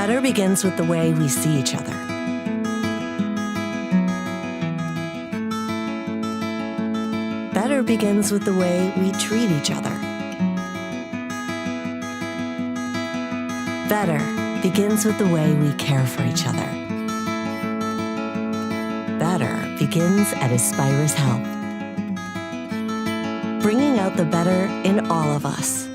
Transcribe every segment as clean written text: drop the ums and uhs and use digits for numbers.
Better begins with the way we see each other. Better begins with the way we treat each other. Better begins with the way we care for each other. Better begins at Aspirus Health, bringing out the better in all of us.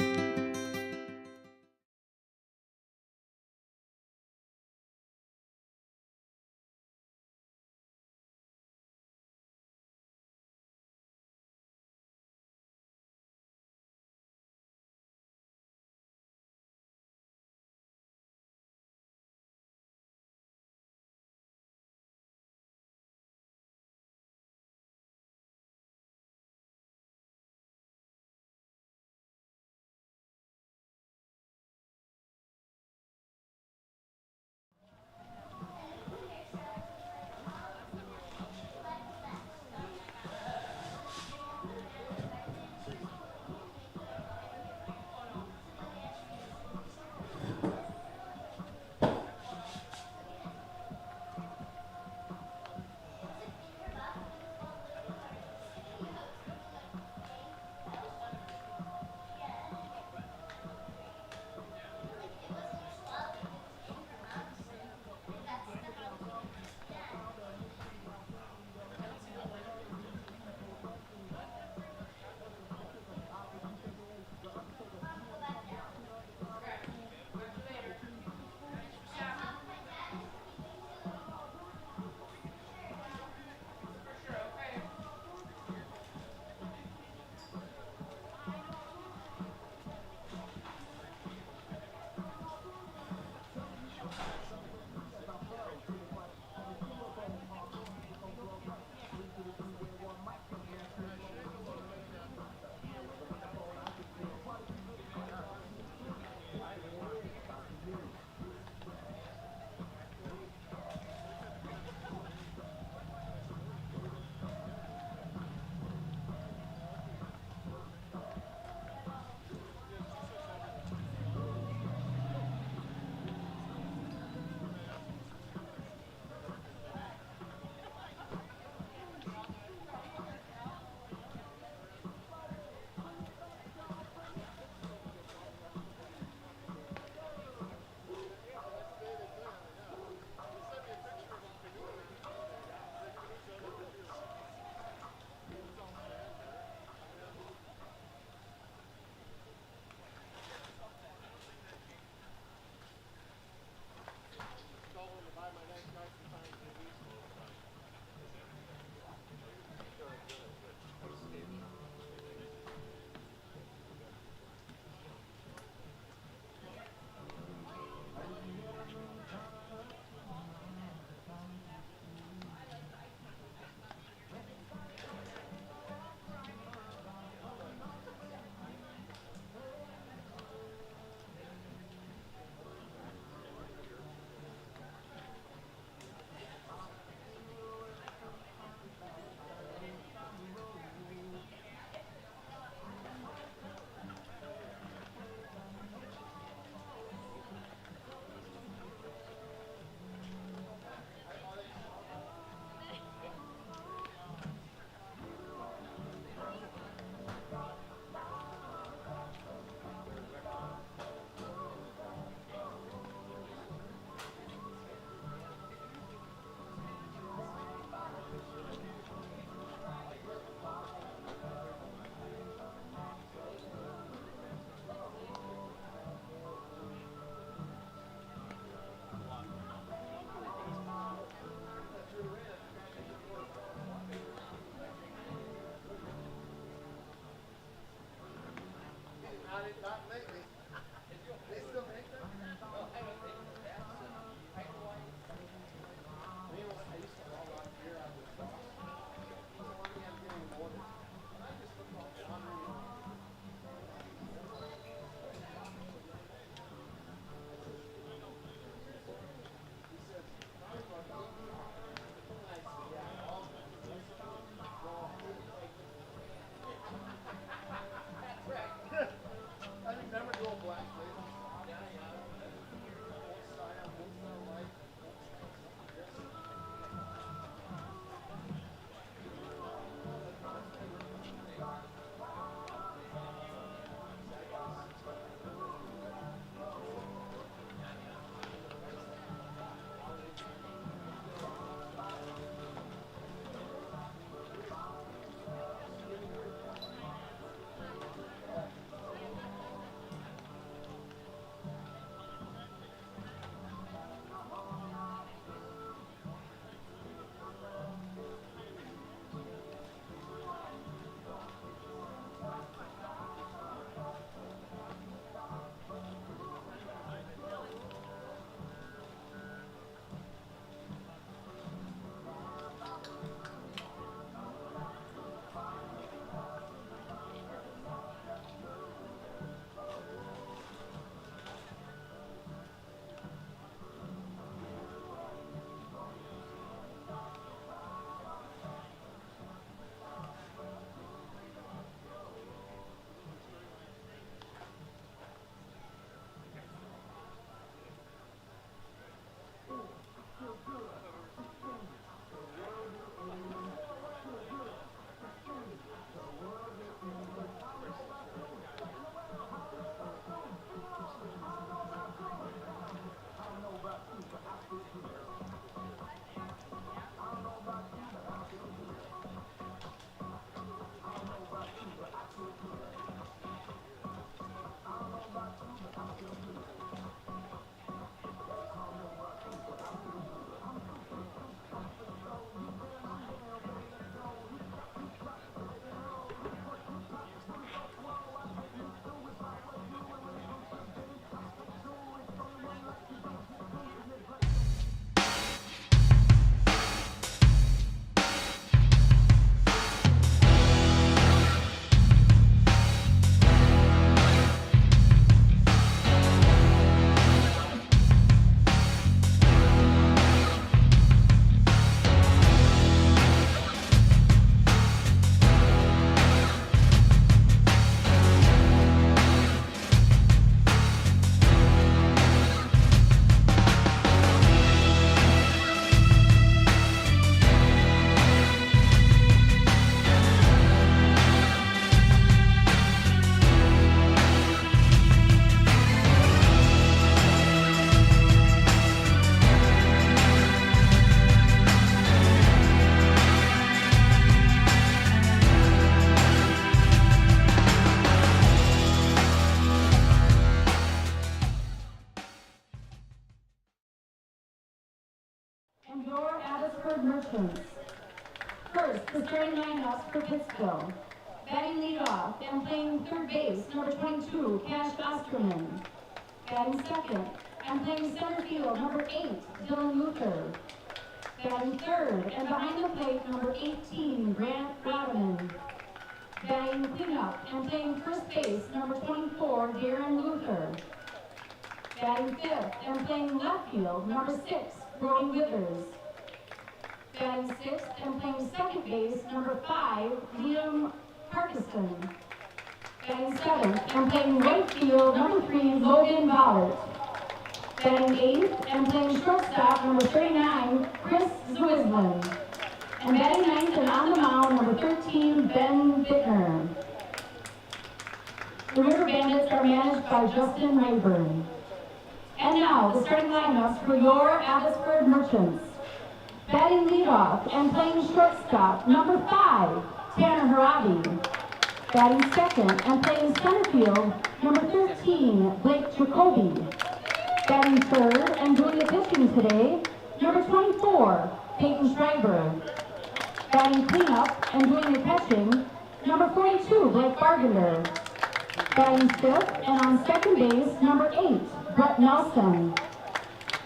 I remember Abbotsford Merchants. First, the starting lineups for Pittsville. Batting leadoff and playing third base, number 22, Cash Osterman. Batting second and playing center field, number 8, Dylan Luther. Batting third and behind the plate, number 18, Grant Rodiman. Batting cleanup and playing first base, number 24, Darren Luther. Batting fifth and playing left field, number 6, Brody Withers. Batting sixth and playing second base, number 5, Liam Parkinson. Batting seventh and playing right field, number 3, Logan Ballard. Batting eighth and playing shortstop, number 39, Chris Zwislin. And batting ninth and on the mound, number 13, Ben Bittner. The River Bandits are managed by Justin Rayburn. And now, the starting lineups for your Abbotsford Merchants. Batting leadoff and playing shortstop, number 5, Tanner Harabi. Batting second and playing center field, number 13, Blake Jacoby. Batting third and doing the pitching today, number 24, Peyton Schreiber. Batting cleanup and doing the catching, number 42, Blake Bargender. Batting fifth and on second base, number 8, Brett Nelson.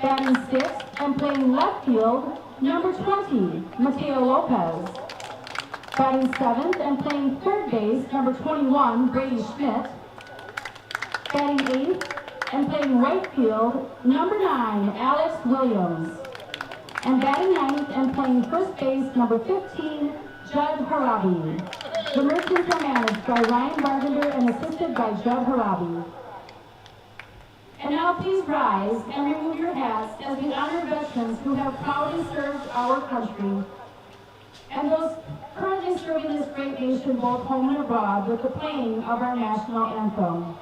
Batting sixth and playing left field, number 20, Mateo Lopez. Batting seventh and playing third base, number 21, Brady Schmidt. Batting eighth and playing right field, number 9, Alex Williams. And batting ninth and playing first base, number 15, Judd Harabi. The Merchants are managed by Ryan Bargender and assisted by Judd Harabi. And now please rise and remove your hats as we honor veterans who have proudly served our country and those currently serving this great nation both home and abroad with the playing of our national anthem.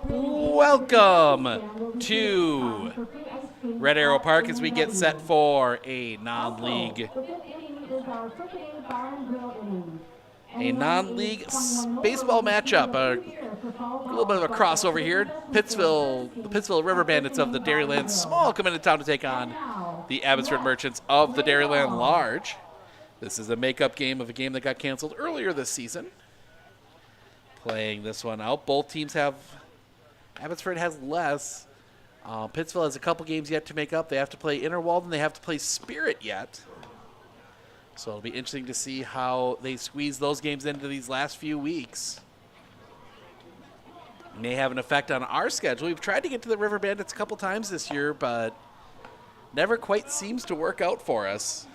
Welcome to Red Arrow Park as we get set for a non-league baseball matchup. A little bit of a crossover here. The Pittsville River Bandits of the Dairyland Small come into town to take on the Abbotsford Merchants of the Dairyland Large. This is a makeup game of a game that got canceled earlier this season. Playing this one out. Both teams have, Abbotsford has less. Pittsville has a couple games yet to make up. They have to play Interwald and they have to play Spirit yet. So it'll be interesting to see how they squeeze those games into these last few weeks. It may have an effect on our schedule. We've tried to get to the River Bandits a couple times this year, but never quite seems to work out for us.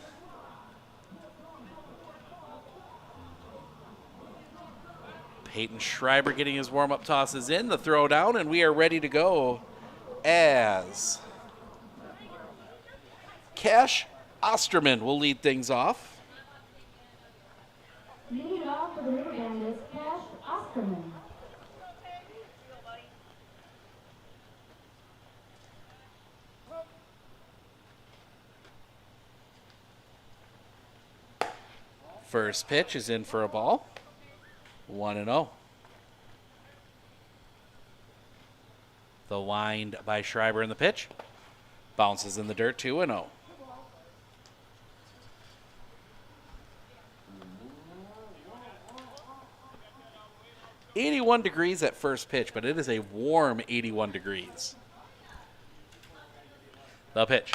Peyton Schreiber getting his warm-up tosses in, the throw down, and we are ready to go as Cash Osterman will lead things off. Leading off for the River Bandits, Cash Osterman. First pitch is in for a ball. 1-0. The wind by Schreiber in the pitch. Bounces in the dirt, 2-0. "81 degrees at first pitch, but it is a warm 81 degrees. The pitch.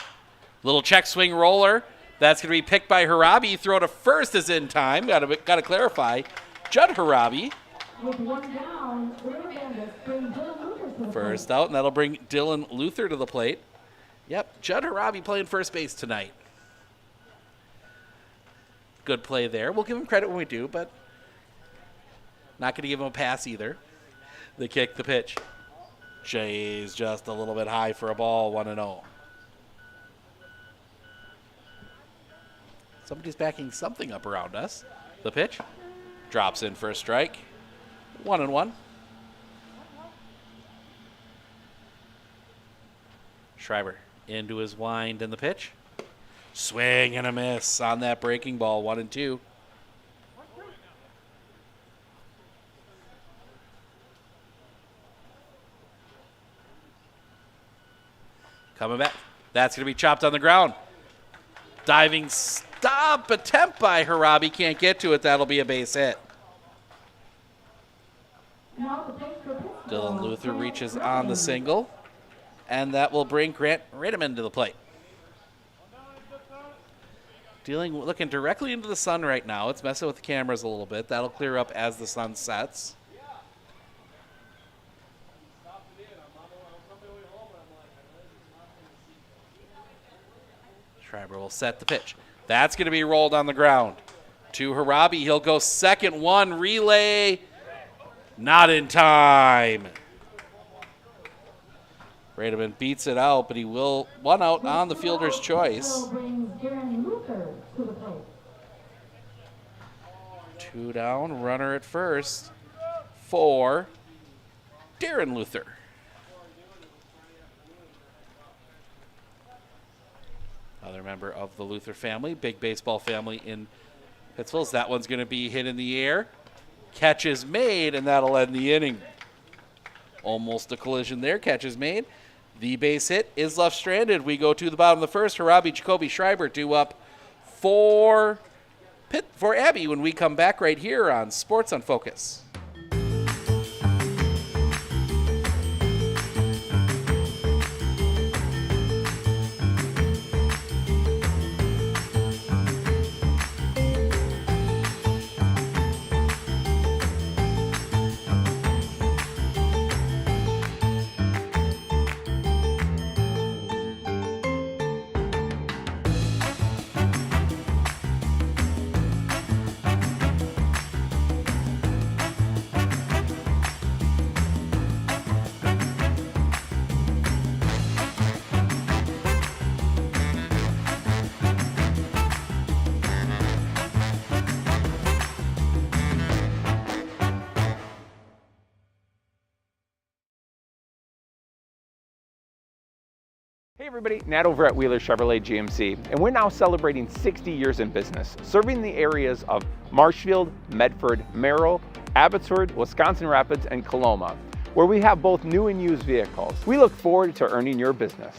Little check swing roller. That's going to be picked by Harabi. Throw to first is in time. Got to clarify. Judd Harabi. With one down, River Bandits bring Dylan Luther to the First plate. out, and that'll bring Dylan Luther to the plate. Yep, Judd Harabi playing first base tonight. Good play there. We'll give him credit when we do, but not going to give him a pass either. The kick, the pitch. Jay's just a little bit high for a ball, 1-0. Somebody's backing something up around us. The pitch. Drops in for a strike. 1-1. Schreiber into his wind and the pitch. Swing and a miss on that breaking ball, 1-2. Coming back. That's going to be chopped on the ground. Diving stop attempt by Harabi. Can't get to it. That'll be a base hit. Now the pitch for Pittsville. Dylan Luther reaches on the single, and that will bring Grant Rideman to the plate. Looking directly into the sun right now. It's messing with the cameras a little bit. That'll clear up as the sun sets. Schreiber will set the pitch. That's going to be rolled on the ground. To Harabi. He'll go second one. Relay. Not in time. Rademan beats it out, but he will one out on the fielder's choice. Pittsville brings Darren Luther to the plate. 2 down, runner at first for Darren Luther. Another member of the Luther family, big baseball family in Pittsville. That one's going to be hit in the air. Catch is made, and that'll end the inning. Almost a collision there. Catch is made. The base hit is left stranded. We go to the bottom of the first. Harabi, Jacoby, Schreiber due up for Abby when we come back right here on Sports on Focus. Hey everybody, Nat over at Wheeler Chevrolet GMC, and we're now celebrating 60 years in business, serving the areas of Marshfield, Medford, Merrill, Abbotsford, Wisconsin Rapids, and Coloma, where we have both new and used vehicles. We look forward to earning your business.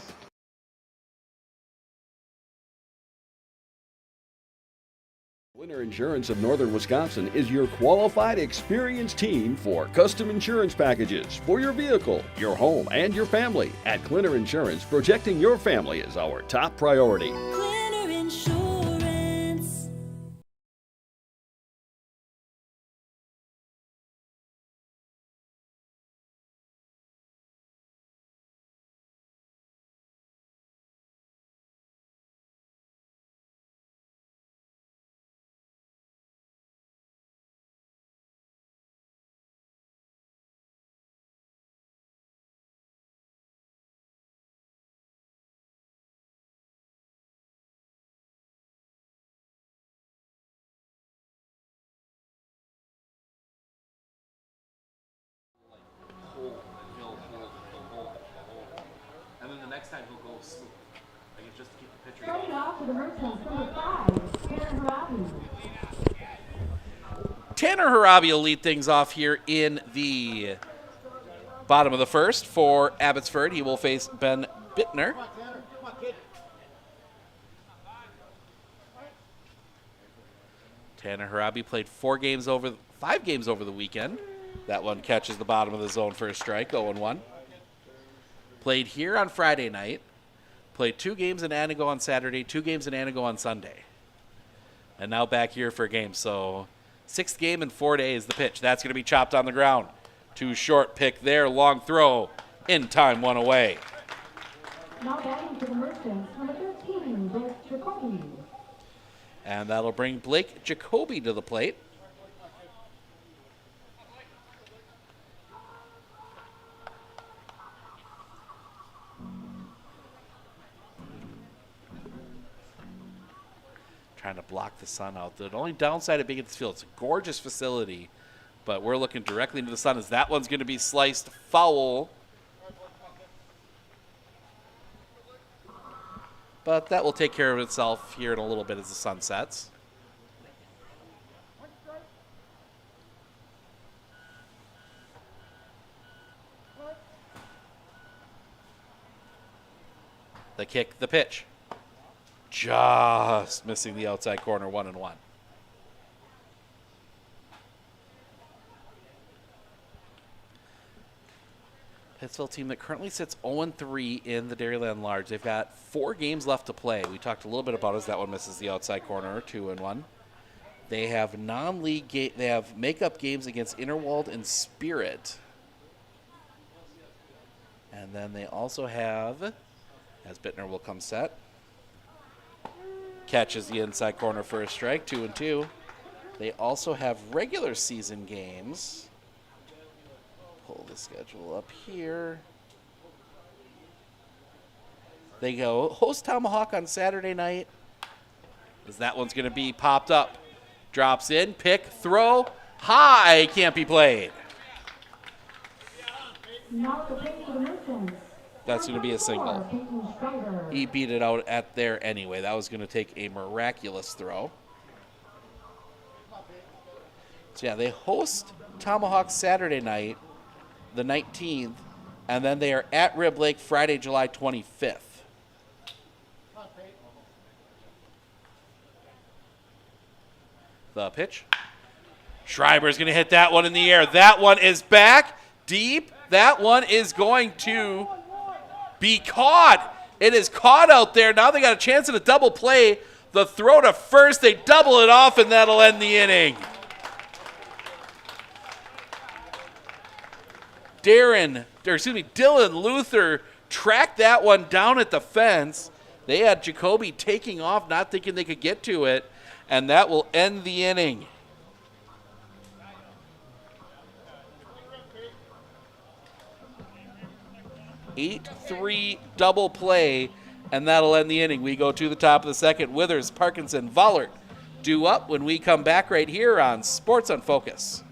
Winter Insurance of Northern Wisconsin is your qualified, experienced team for custom insurance packages for your vehicle, your home, and your family. At Clinner Insurance, protecting your family is our top priority. Clinner Insurance. And then the next time he'll go smooth. Like just to keep the pitcher Starting off for the Merchants, number 5, Darren Harabi. Tanner Harabi will lead things off here in the bottom of the first for Abbotsford. He will face Ben Bittner. Tanner Harabi played 5 games over the weekend. That one catches the bottom of the zone for a strike, 0-1. Played here on Friday night. Played 2 games in Anago on Saturday, 2 games in Anago on Sunday. And now back here for a game. So 6th game in 4 days, the pitch. That's going to be chopped on the ground. Too short pick there, long throw. In time, 1 away. Now batting for the Merchants, number 13, Blake Jacoby. And that'll bring Blake Jacoby to the plate. Trying to block the sun out. The only downside of being at this field, it's a gorgeous facility, but we're looking directly into the sun as that one's going to be sliced foul. But that will take care of itself here in a little bit as the sun sets. The kick, the pitch. Just missing the outside corner, 1-1. Pittsville team that currently sits 0-3 in the Dairyland Large. They've got 4 games left to play. We talked a little bit about as that one misses the outside corner, 2-1. They have non-league they have makeup games against Interwald and Spirit. And then they also have, as Bittner will come set, catches the inside corner for a strike, 2-2. They also have regular season games. Pull the schedule up here. They go host Tomahawk on Saturday night. As that one's going to be popped up. Drops in, pick, throw, high, can't be played. That's going to be a single. He beat it out at there anyway. That was going to take a miraculous throw. So yeah, they host Tomahawk Saturday night, the 19th, and then they are at Rib Lake Friday, July 25th. The pitch. Schreiber's going to hit that one in the air. That one is back deep. That one is going to be caught. It is caught out there. Now they got a chance at a double play. The throw to first, they double it off, and that'll end the inning. Dylan Luther tracked that one down at the fence. They had Jacoby taking off, not thinking they could get to it, and that will end the inning. Eight-3 double play, and that'll end the inning. We go to the top of the second. Withers, Parkinson, Vollert due up when we come back right here on Sports on Focus.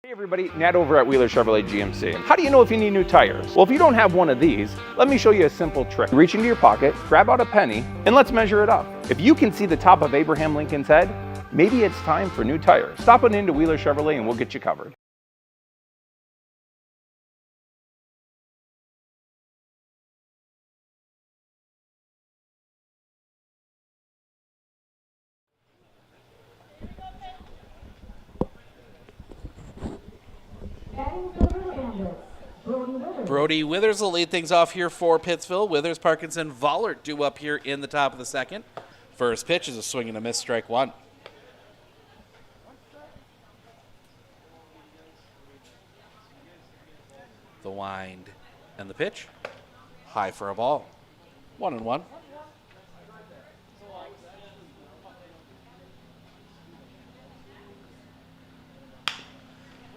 Hey everybody, Nat over at Wheeler Chevrolet GMC. How do you know if you need new tires? Well, if you don't have one of these, let me show you a simple trick. Reach into your pocket, grab out a penny, and let's measure it up. If you can see the top of Abraham Lincoln's head, maybe it's time for new tires. Stop on into Wheeler Chevrolet and we'll get you covered. Batting for the River Bandits, Brody Withers will lead things off here for Pittsville. Withers, Parkinson, Vollert due up here in the top of the second. First pitch is a swing and a miss, strike one. The wind and the pitch. High for a ball. 1-1.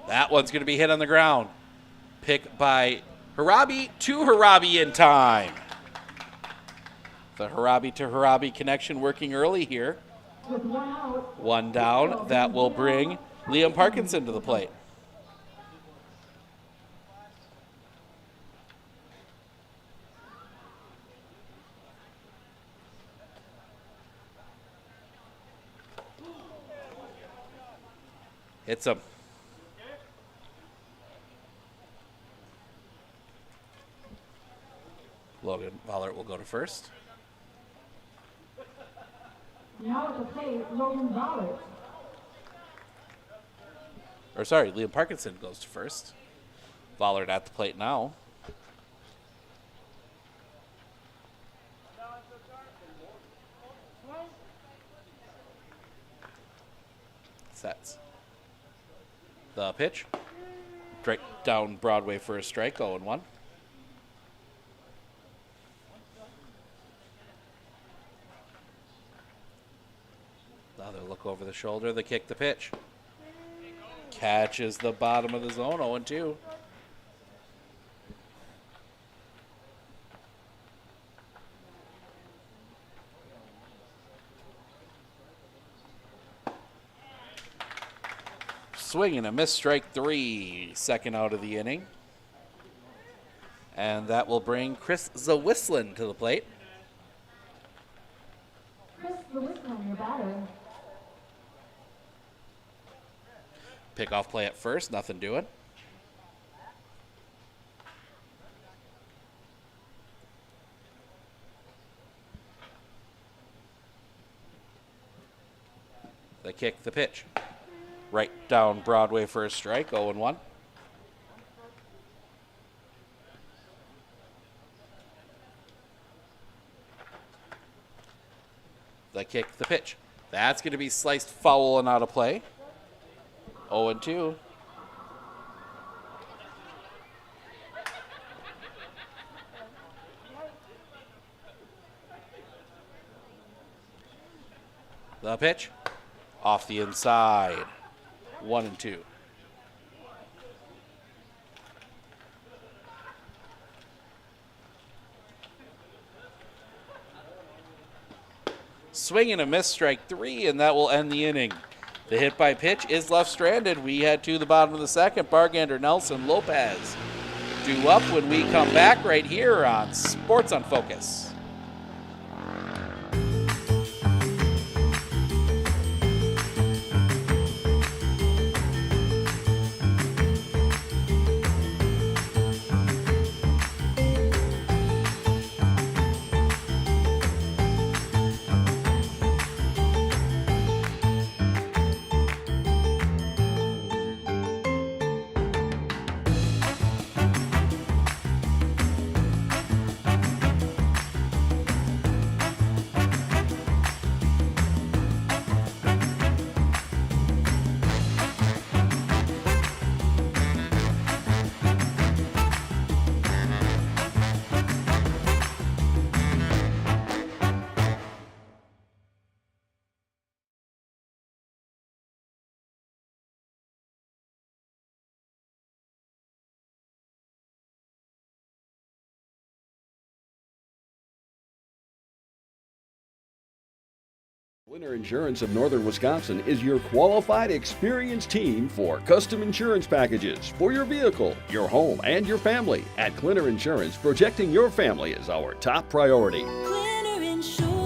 That one's going to be hit on the ground. Pick by Harabi to Harabi in time. The Harabi to Harabi connection working early here. One down. That will bring Liam Parkinson to the plate. Hits him. Logan Vollert will go to first. Now at the plate, Logan Vollert. Or sorry, Liam Parkinson goes to first. Vollert at the plate now. Sets. The pitch. Straight down Broadway for a strike, 0-1. Another look over the shoulder, the kick, the pitch. Catches the bottom of the zone, 0-2. Swing and a miss, strike three. Second out of the inning. And that will bring Chris Zawislin to the plate. Chris Zawislin, your batter. Pickoff play at first, nothing doing. The kick, the pitch. Right down Broadway for a strike, 0-1. The kick, the pitch. That's going to be sliced foul and out of play. 0-2. The pitch. Off the inside. 1-2. Swing and a miss, strike three, and that will end the inning. The hit by pitch is left stranded. We head to the bottom of the second. Bargander, Nelson, Lopez due up when we come back right here on Sports on Focus. Winter Insurance of Northern Wisconsin is your qualified, experienced team for custom insurance packages for your vehicle, your home, and your family. At Clinner Insurance, protecting your family is our top priority. Clinner Insurance.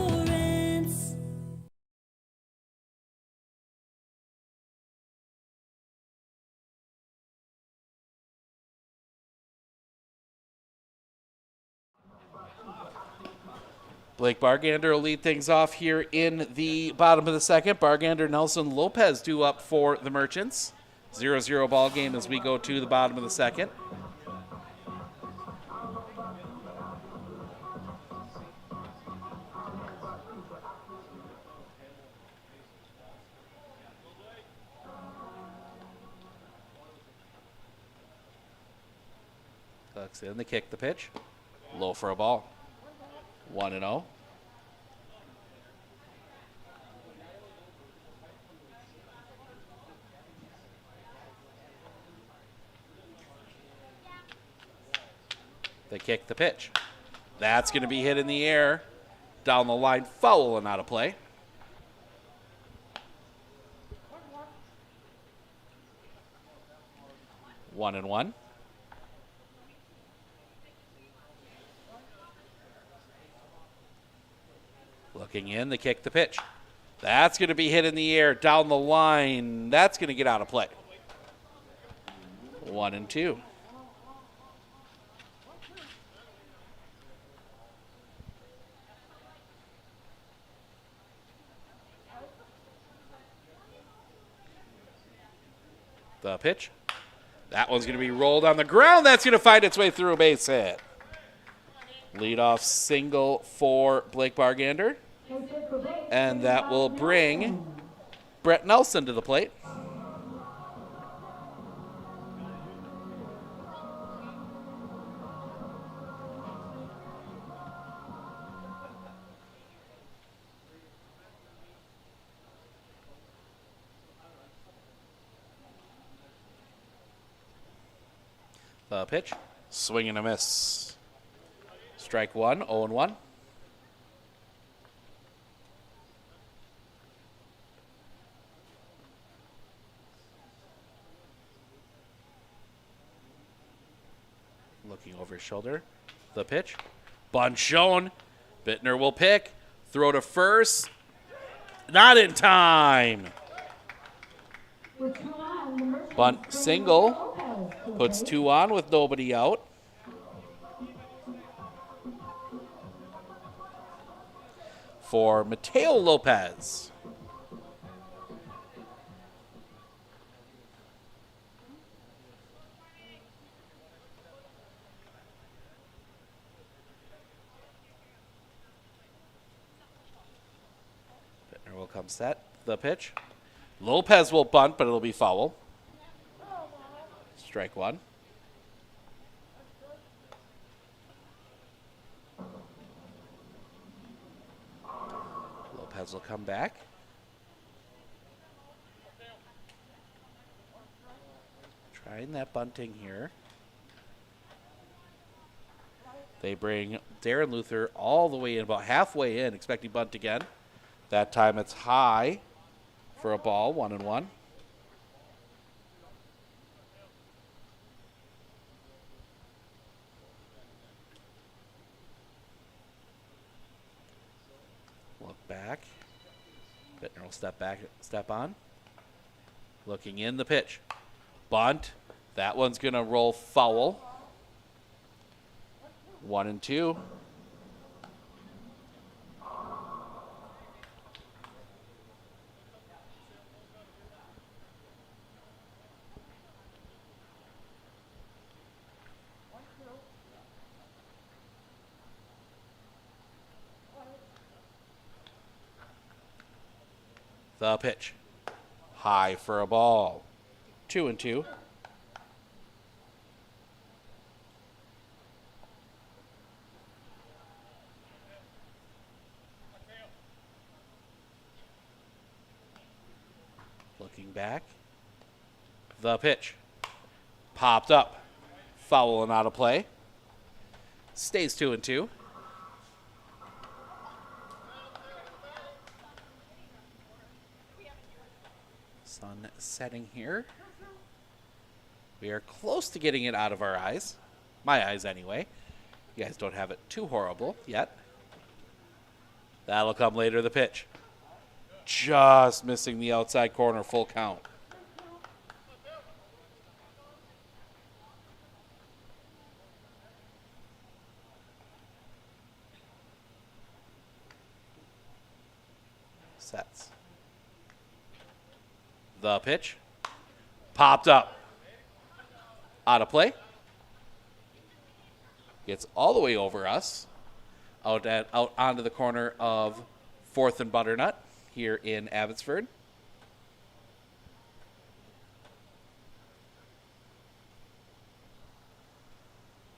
Blake Bargander will lead things off here in the bottom of the second. Bargander, Nelson, Lopez due up for the Merchants. 0-0 ball game as we go to the bottom of the second. Hooks in the kick, the pitch. Low for a ball. 1-0. The kick, the pitch. That's going to be hit in the air. Down the line, foul and out of play. One and one. Looking in, the kick, the pitch. That's going to be hit in the air, down the line. That's going to get out of play. 1-2. The pitch. That one's going to be rolled on the ground. That's going to find its way through a base hit. Leadoff single for Blake Bargander. And that will bring Brett Nelson to the plate. The pitch. Swing and a miss. Strike one, 0-1. Looking over his shoulder. The pitch. Bunt shown. Bittner will pick. Throw to first. Not in time. Bunt single. Puts two on with nobody out. For Mateo Lopez. Bittner will come set. The pitch. Lopez will bunt, but it'll be foul. Strike one. Lopez will come back. Trying that bunting here. They bring Darren Luther all the way in, about halfway in, expecting bunt again. That time it's high for a ball, 1-1. Look back. Bittner will step back, step on. Looking in, the pitch. Bunt. That one's going to roll foul. 1-2. The pitch. High for a ball. 2-2. Looking back. The pitch. Popped up. Foul and out of play. Stays 2-2. Sun setting here. We are close to getting it out of our eyes. My eyes, anyway. You guys don't have it too horrible yet. That'll come later, the pitch. Just missing the outside corner, full count. Sets. The pitch. Popped up. Out of play. Gets all the way over us. Out onto the corner of 4th and Butternut here in Abbotsford.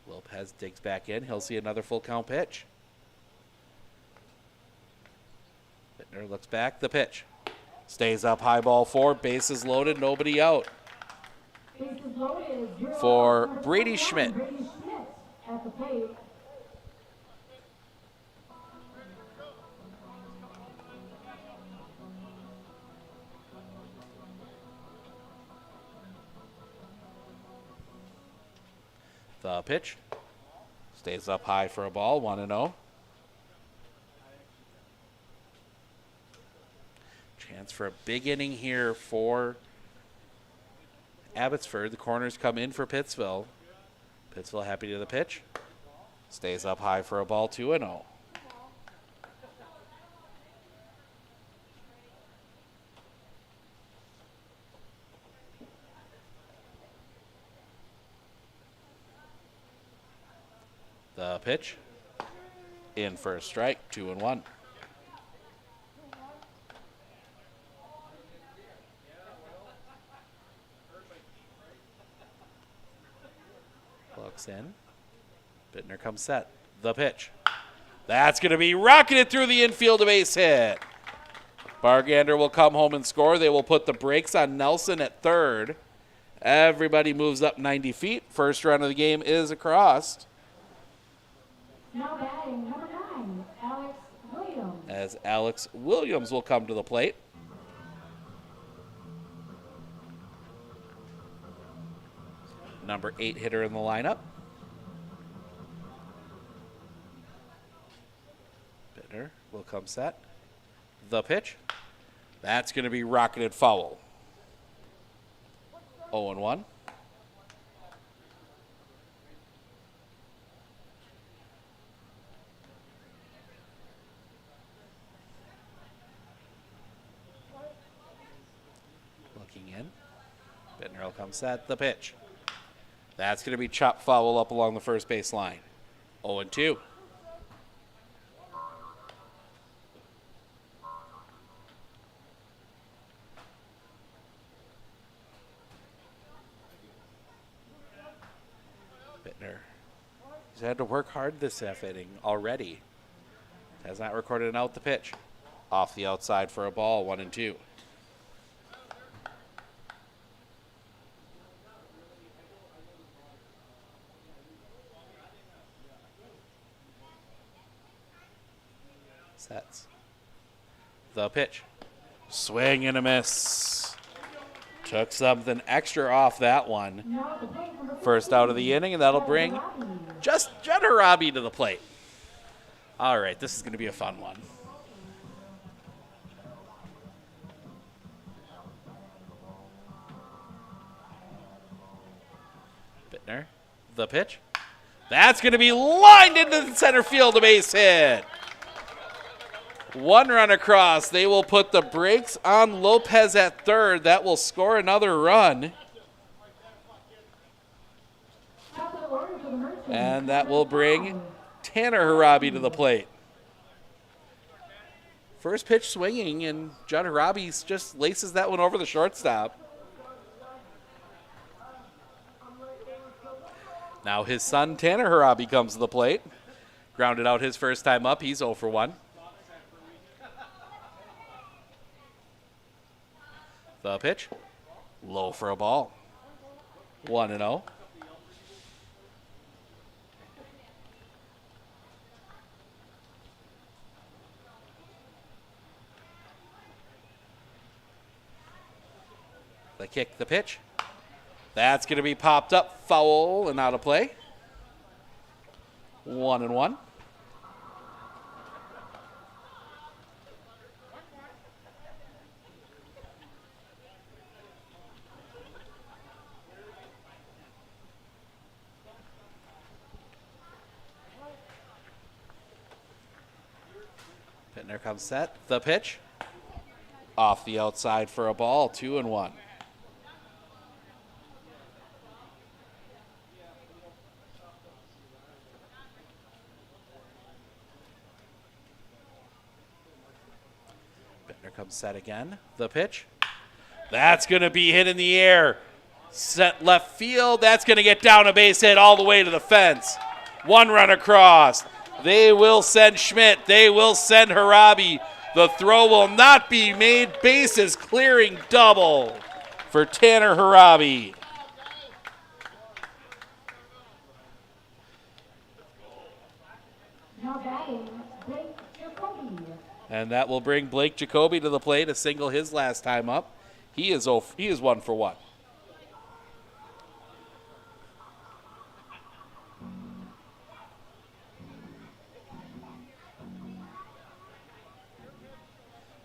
Will Lopez digs back in. He'll see another full count pitch. Bittner looks back. The pitch. Stays up, high ball 4. Bases loaded, nobody out. For Brady Schmidt. At the plate. The pitch. Stays up high for a ball, 1-0. Chance for a big inning here for Abbotsford. The corners come in for Pittsville. Pittsville happy to the pitch. Stays up high for a ball, 2-0. The pitch. In for a strike, 2-1. Looks in. Bittner comes set. The pitch. That's going to be rocketed through the infield, a base hit. Bargander will come home and score. They will put the brakes on Nelson at third. Everybody moves up 90 feet. First run of the game is across. Now batting number 9, Alex Williams. As Alex Williams will come to the plate. Number 8 hitter in the lineup. Bittner will come set. The pitch. That's going to be rocketed foul. 0-1. Looking in. Bittner will come set. The pitch. That's going to be chopped foul up along the first base line. 0-2. Bittner. He's had to work hard this inning already. Has not recorded an out. The pitch. Off the outside for a ball, 1-2. Sets. The pitch. Swing and a miss. Took something extra off that one. First out of the inning, and that'll bring just Judd Harabi to the plate. All right, this is going to be a fun one. Bittner. The pitch. That's going to be lined into the center field, a base hit. One run across. They will put the brakes on Lopez at third. That will score another run. And that will bring Tanner Harabi to the plate. First pitch swinging, and Judd Harabi just laces that one over the shortstop. Now his son, Tanner Harabi, comes to the plate. Grounded out his first time up. He's 0 for 1. The pitch. Low for a ball. 1-0. The kick, the pitch. That's going to be popped up, foul, and out of play. 1-1. Bittner comes set. The pitch. Off the outside for a ball. 2-1. Bittner comes set again. The pitch. That's going to be hit in the air. Set left field. That's going to get down a base hit all the way to the fence. One run across. They will send Schmidt. They will send Harabi. The throw will not be made. Bases clearing double for Tanner Harabi. Now batting, Blake Jacoby. And that will bring Blake Jacoby to the plate, a single his last time up. He is 1 for 1.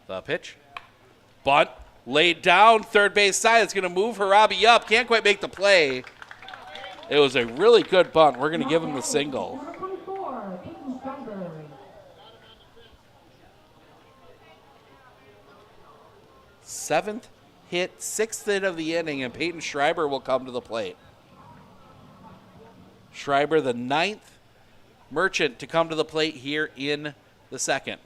The pitch. Bunt. Laid down. Third base side. It's going to move Harabi up. Can't quite make the play. It was a really good bunt. We're going to give him the single. Number 24, Peyton Schreiber. Seventh hit, sixth hit of the inning, and Peyton Schreiber will come to the plate. Schreiber, the 9th Merchant to come to the plate here in the second.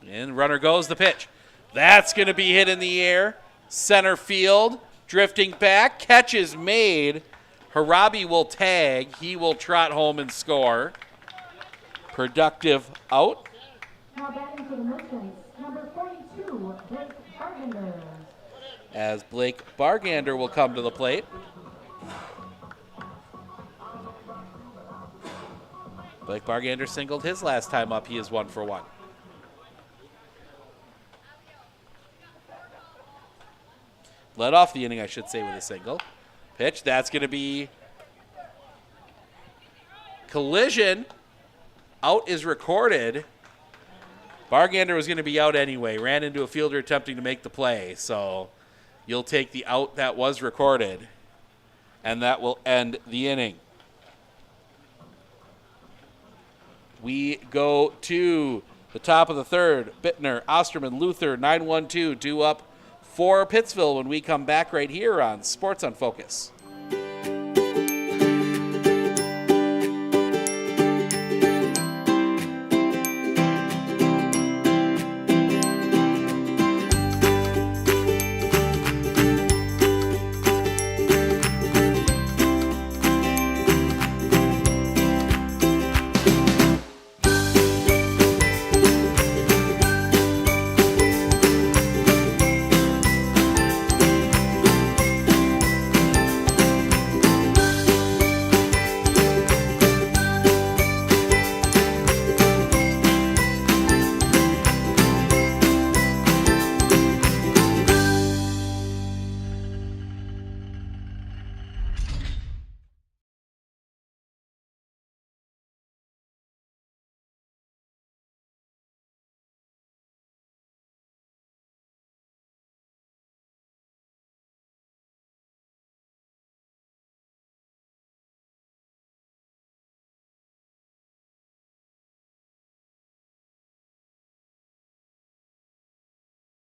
And runner goes, the pitch. That's going to be hit in the air. Center field, drifting back, catch is made. Harabi will tag. He will trot home and score. Productive out. Now batting for the Merchants, number 42, Blake Bargander. As Blake Bargander will come to the plate. Blake Bargander singled his last time up. He is 1 for 1. Led off the inning, I should say, with a single. Pitch, that's going to be collision. Out is recorded. Bargander was going to be out anyway. Ran into a fielder attempting to make the play. So you'll take the out that was recorded. And that will end the inning. We go to the top of the third. Bittner, Osterman, Luther, 9-1-2 due up for Pittsville when we come back right here on Sports on Focus.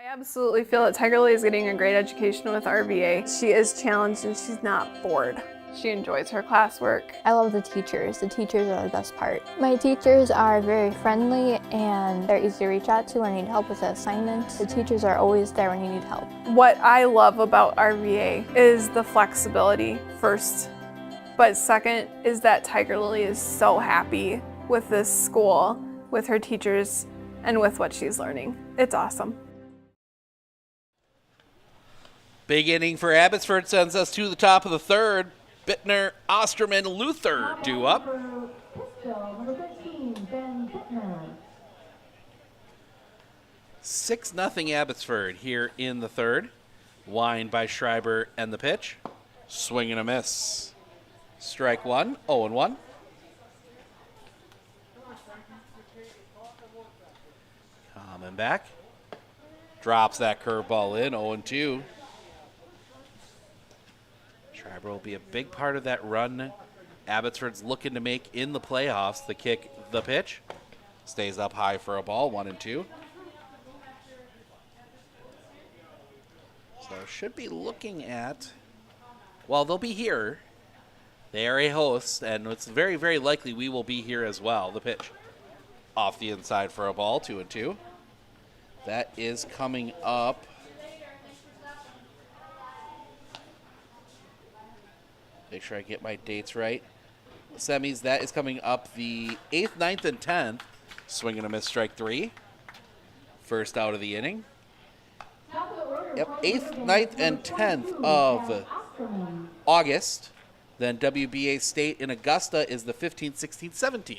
I absolutely feel that Tiger Lily is getting a great education with RVA. She is challenged and she's not bored. She enjoys her classwork. I love the teachers. The teachers are the best part. My teachers are very friendly and they're easy to reach out to when I need help with an assignment. The teachers are always there when you need help. What I love about RVA is the flexibility first, but second is that Tiger Lily is so happy with this school, with her teachers, and with what she's learning. It's awesome. Big inning for Abbotsford sends us to the top of the third. Bittner, Osterman, Luther due up. For Pittsville, number 13, Ben Bittner. 6-0 Abbotsford here in the third. Wind by Schreiber and the pitch. Swing and a miss. Strike one, 0-1. Coming back. Drops that curveball in, 0-2. Schreiber will be a big part of that run Abbotsford's looking to make in the playoffs. The kick, the pitch. Stays up high for a ball, 1-2. So should be looking at, well, they'll be here. They are a host, and it's very, very likely we will be here as well. The pitch off the inside for a ball, 2-2. That is coming up. Make sure I get my dates right. Semis, that is coming up the 8th, 9th, and 10th. Swing and a miss, strike 3. First out of the inning. Yep, 8th, 9th, and 10th of August. Then WBA State in Augusta is the 15th, 16th, 17th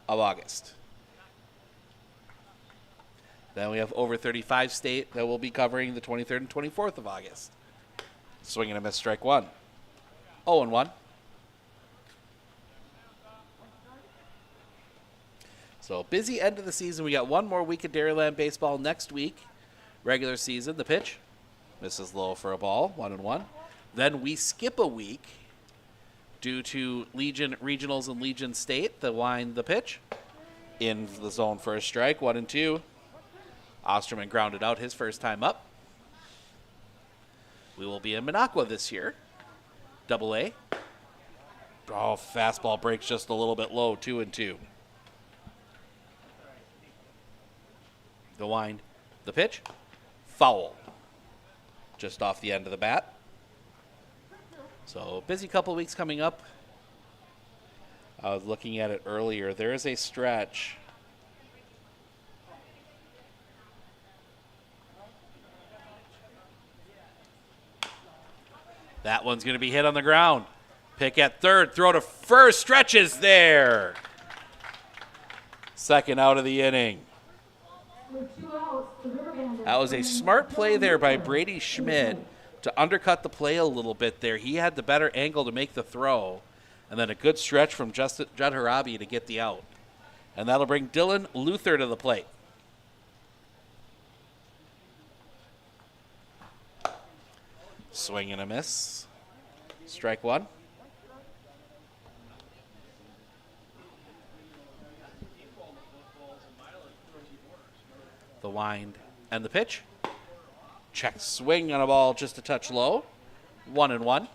of August. Then we have over 35 State that will be covering the 23rd and 24th of August. Swing and a miss, strike 1. 0-1. So busy end of the season. We got one more week of Dairyland baseball next week. Regular season, the pitch. Misses low for a ball, 1-1. Then we skip a week due to Legion Regionals and Legion State. The wind, the pitch. In the zone for a strike, 1-2. Osterman grounded out his first time up. We will be in Minocqua this year. Double-A. Oh, fastball breaks just a little bit low, 2-2. The wind, the pitch, foul. Just off the end of the bat. So busy couple weeks coming up. I was looking at it earlier. There is a stretch. That one's going to be hit on the ground. Pick at third, throw to first, stretches there. Second out of the inning. That was a smart play there by Brady Schmidt to undercut the play a little bit there. He had the better angle to make the throw. And then a good stretch from Judd Harabi to get the out. And that'll bring Dylan Luther to the plate. Swing and a miss. Strike 1. The wind and the pitch. Check swing on a ball just a touch low. 1-1.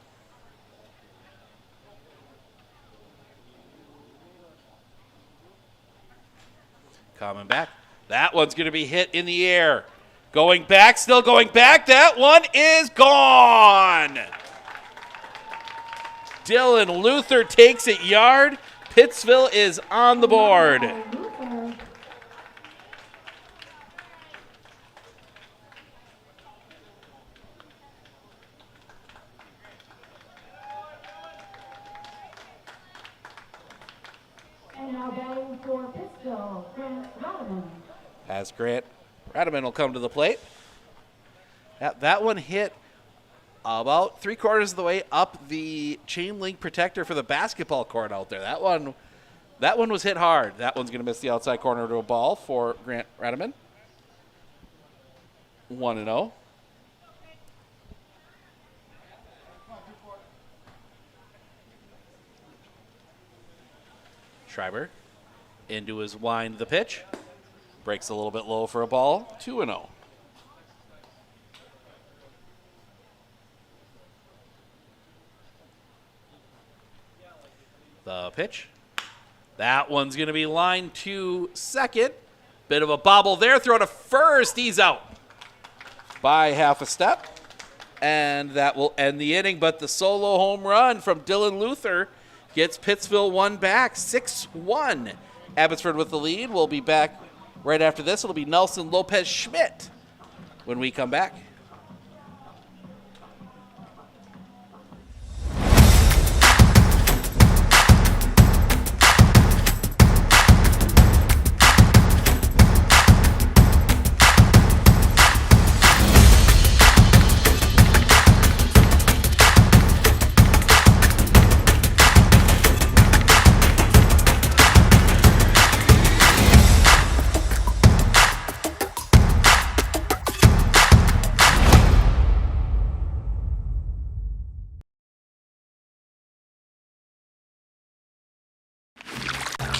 Coming back. That one's going to be hit in the air. Going back, still going back. That one is gone. Dylan Luther takes it yard. Pittsville is on the board. And now batting for Pittsville, Grant Radaman. As Grant Radaman will come to the plate. That one hit about 3/4 of the way up the chain link protector for the basketball court out there. That one was hit hard. That one's going to miss the outside corner to a ball for Grant Radaman. 1-0. Schreiber into his wind, the pitch. Breaks a little bit low for a ball. 2-0. The pitch. That one's going to be line to second. Bit of a bobble there. Throw to first. He's out by half a step. And that will end the inning. But the solo home run from Dylan Luther gets Pittsville one back. 6-1. Abbotsford with the lead. We'll be back right after this. It'll be Nelson Lopez Schmidt when we come back.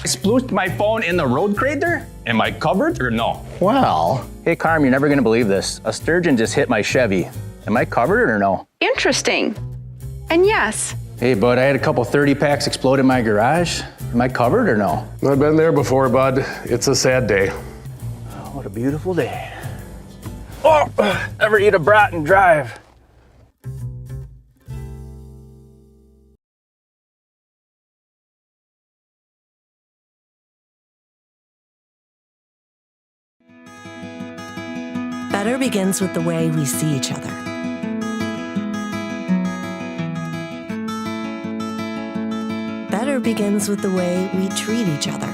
Splooshed my phone in the road crater? Am I covered or no? Well, hey Carm, you're never gonna believe this. A sturgeon just hit my Chevy. Am I covered or no? Interesting. And yes. Hey bud, I had a couple 30 packs explode in my garage. Am I covered or no? I've been there before, bud. It's a sad day. Oh, what a beautiful day. Oh, ever eat a brat and drive? Better begins with the way we see each other. Better begins with the way we treat each other.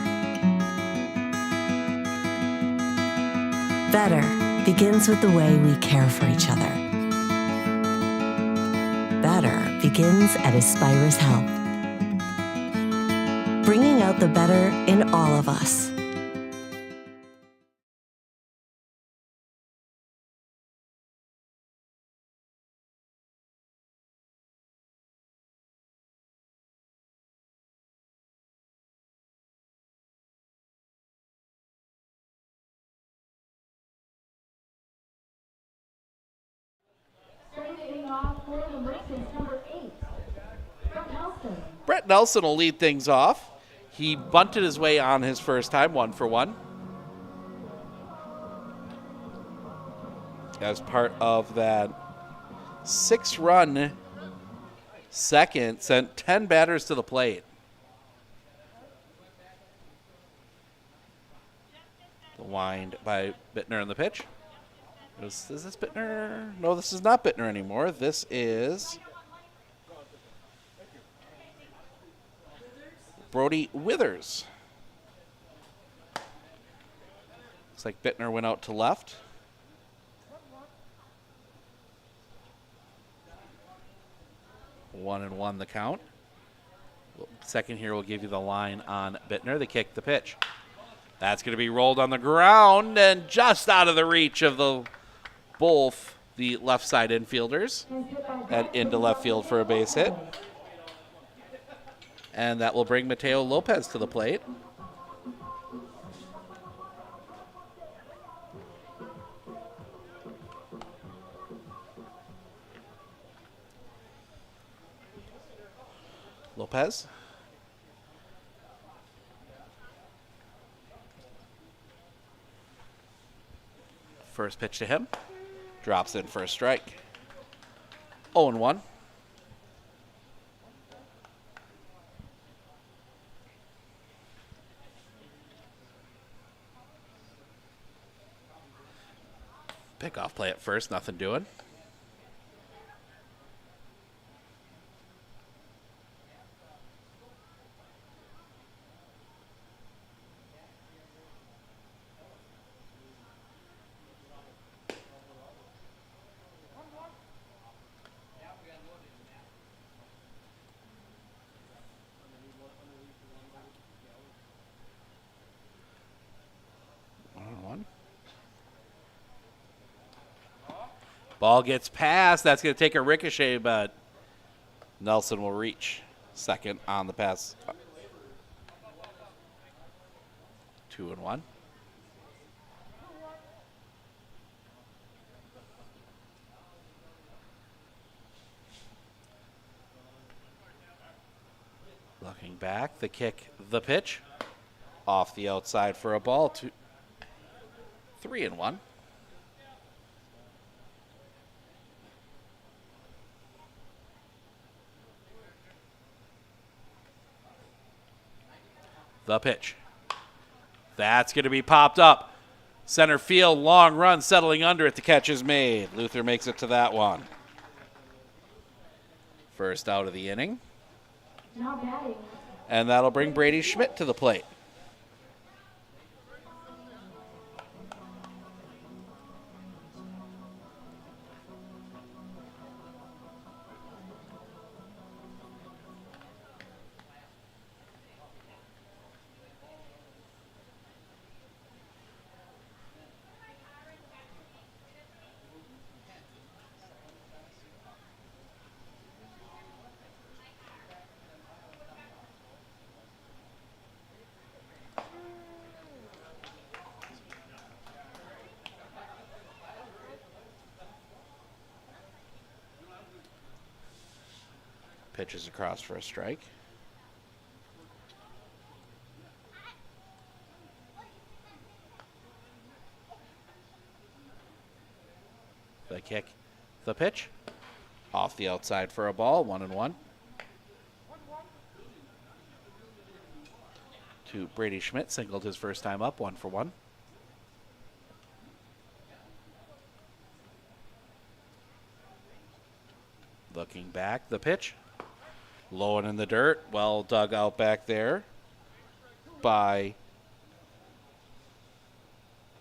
Better begins with the way we care for each other. Better begins at Aspirus Health, bringing out the better in all of us. Starting off for the Merchants, number 8, Brett Nelson. Brett Nelson will lead things off. He bunted his way on his first time, 1 for 1. As part of that 6-run second, sent 10 batters to the plate. The wind by Bittner in the pitch. Is this Bittner? No, this is not Bittner anymore. This is Brody Withers. Looks like Bittner went out to left. One and one the count. Second here will give you the line on Bittner. The kick, the pitch. That's going to be rolled on the ground and just out of the reach of both the left side infielders and into left field for a base hit. And that will bring Mateo Lopez to the plate. Lopez. First pitch to him. Drops in for a strike. 0-1. Pickoff play at first, nothing doing. Ball gets past. That's going to take a ricochet, but Nelson will reach second on the pass. 2-1. Looking back, the kick, the pitch. Off the outside for a ball. 3-1. The pitch. That's going to be popped up. Center field, long run, settling under it. The catch is made. Luther makes it to that one. First out of the inning. And that'll bring Brady Schmidt to the plate. Pitches across for a strike. The kick, the pitch. Off the outside for a ball, 1-1. To Brady Schmidt, singled his first time up, 1 for 1. Looking back, the pitch. Low and in the dirt. Well dug out back there by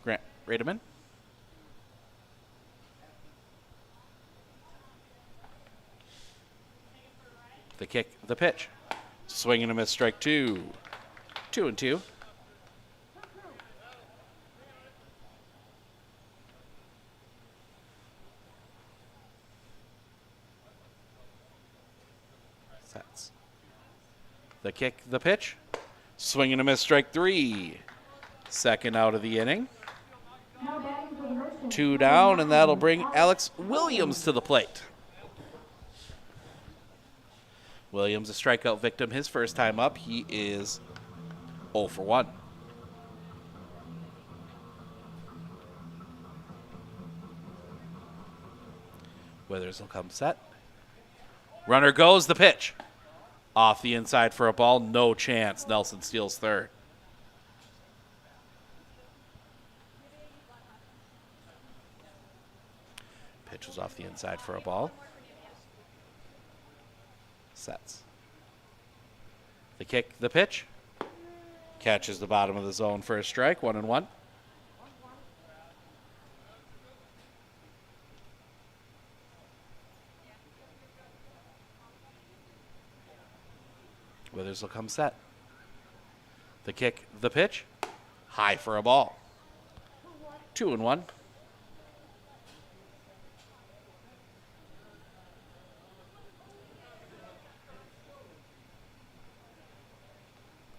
Grant Rademan. The kick, the pitch. Swing and a miss, strike two. 2-2. Sets. The kick, the pitch. Swing and a miss, strike three. Second out of the inning. 2 down, and that'll bring Alex Williams to the plate. Williams, a strikeout victim his first time up. He is 0 for 1. Withers will come set. Runner goes, the pitch. Off the inside for a ball, no chance. Nelson steals third. Pitch was off the inside for a ball. Sets. The kick, the pitch. Catches the bottom of the zone for a strike, 1-1. Withers will come set. The kick, the pitch. High for a ball. 2-1.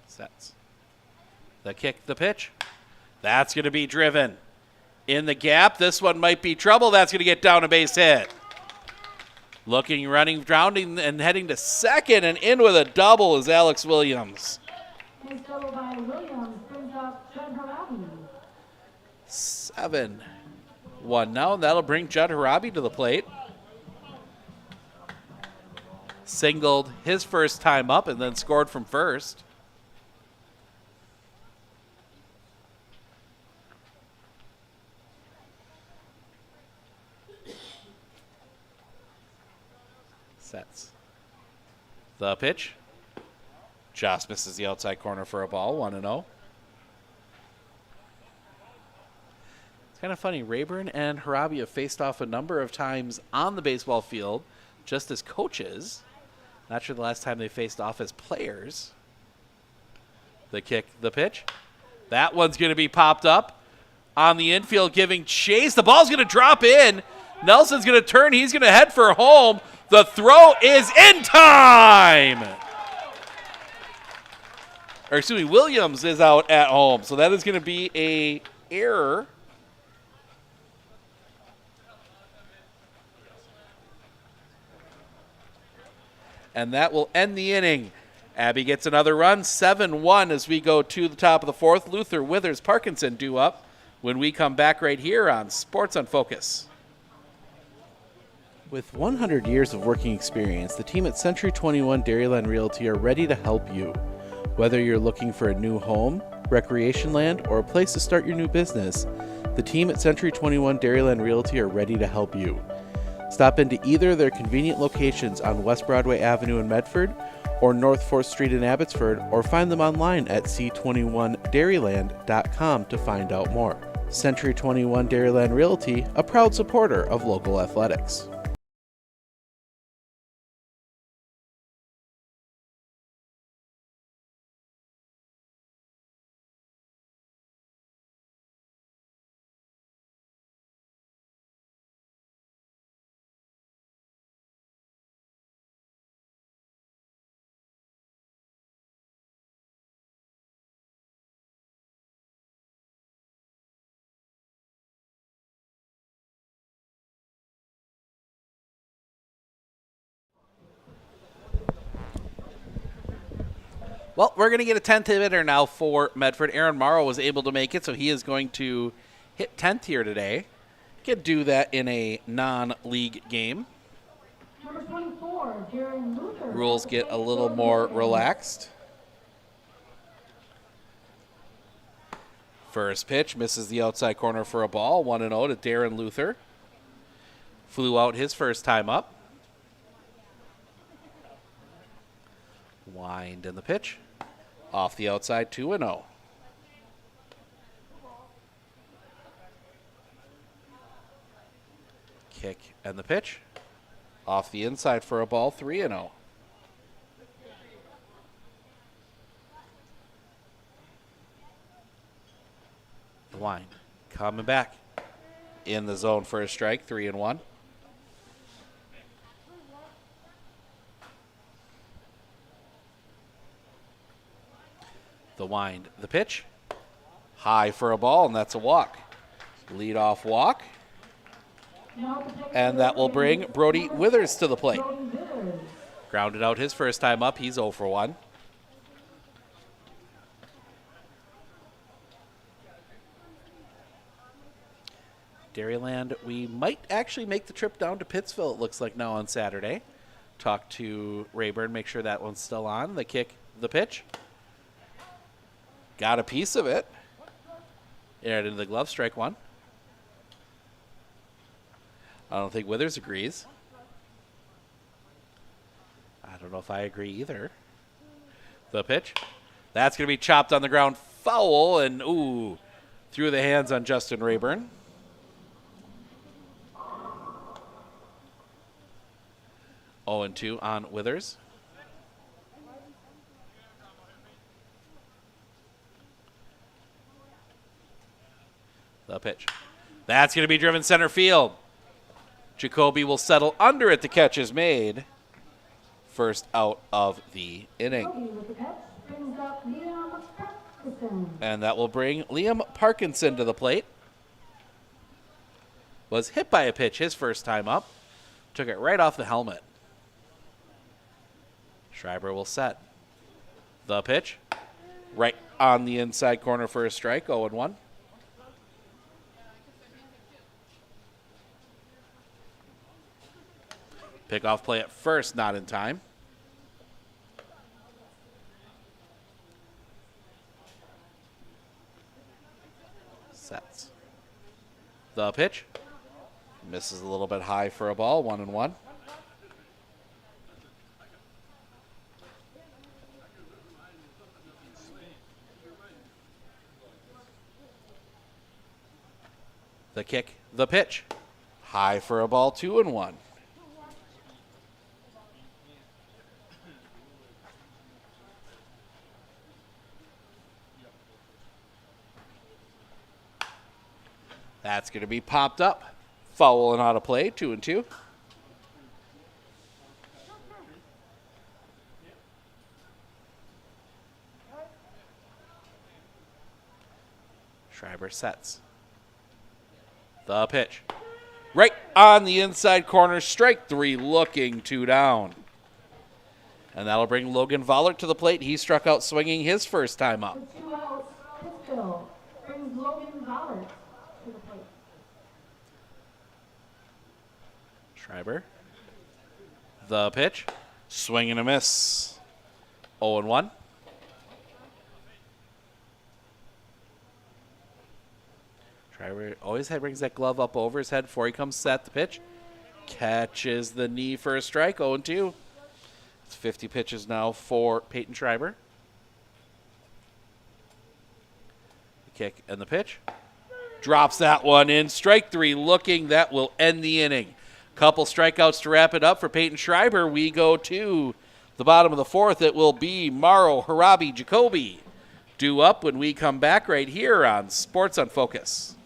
Sets. The kick, the pitch. That's going to be driven in the gap. This one might be trouble. That's going to get down a base hit. Looking, running, grounding, and heading to second, and in with a double is Alex Williams. His double by Williams brings up Judd Harabi. 7-1 now, and that'll bring Judd Harabi to the plate. Singled his first time up and then scored from first. Sets. The pitch. Just misses the outside corner for a ball, 1-0. It's kind of funny. Rayburn and Harabi have faced off a number of times on the baseball field just as coaches. Not sure the last time they faced off as players. The kick, the pitch. That one's going to be popped up on the infield, giving chase. The ball's going to drop in. Nelson's going to turn. He's going to head for home. The throw is in time. Or excuse me, Williams is out at home. So that is going to be a error. And that will end the inning. Abby gets another run, 7-1 as we go to the top of the fourth. Luther, Withers, Parkinson due up when we come back right here on Sports on Focus. With 100 years of working experience, the team at Century 21 Dairyland Realty are ready to help you. Whether you're looking for a new home, recreation land, or a place to start your new business, the team at Century 21 Dairyland Realty are ready to help you. Stop into either of their convenient locations on West Broadway Avenue in Medford or North 4th Street in Abbotsford, or find them online at c21dairyland.com to find out more. Century 21 Dairyland Realty, a proud supporter of local athletics. Well, we're going to get a 10th hitter now for Medford. Aaron Morrow was able to make it, so he is going to hit 10th here today. Can do that in a non-league game. Number 24, Jaron Luther. Rules get a little more relaxed. First pitch misses the outside corner for a ball. 1-0 to Darren Luther. Flew out his first time up. Wind and the pitch. Off the outside, 2-0. Kick and the pitch. Off the inside for a ball, 3-0. The wind. Coming back. In the zone for a strike, 3-1. The wind, the pitch. High for a ball, and that's a walk. Lead off walk. And that will bring Brody Withers to the plate. Grounded out his first time up. He's 0 for 1. Dairyland, we might actually make the trip down to Pittsville, it looks like now on Saturday. Talk to Rayburn, make sure that one's still on. The kick, the pitch. Got a piece of it. Aired into the glove, strike 1. I don't think Withers agrees. I don't know if I agree either. The pitch. That's going to be chopped on the ground, foul, and ooh, through the hands on Justin Rayburn. Oh, and 2 on Withers. The pitch. That's going to be driven center field. Jacoby will settle under it. The catch is made. First out of the inning. And that will bring Liam Parkinson to the plate. Was hit by a pitch his first time up. Took it right off the helmet. Schreiber will set. The pitch. Right on the inside corner for a strike, 0-1. Pickoff play at first, not in time. Sets. The pitch. Misses a little bit high for a ball, 1-1. The kick, the pitch. High for a ball, 2-1. That's going to be popped up. Foul and out of play, 2-2. Schreiber sets. The pitch. Right on the inside corner, strike 3, looking 2 down. And that'll bring Logan Vollert to the plate. He struck out swinging his first time up. For 2 outs, Pittsville brings Logan Vollert to the plate. Schreiber. The pitch. Swing and a miss. 0-1. Schreiber always brings that glove up over his head before he comes set. The pitch. Catches the knee for a strike. 0-2. It's 50 pitches now for Peyton Schreiber. The kick and the pitch. Drops that one in. Strike 3 looking. That will end the inning. Couple strikeouts to wrap it up for Peyton Schreiber. We go to the bottom of the 4th. It will be Morrow, Harabi, Jacoby due up when we come back right here on Sports on Focus.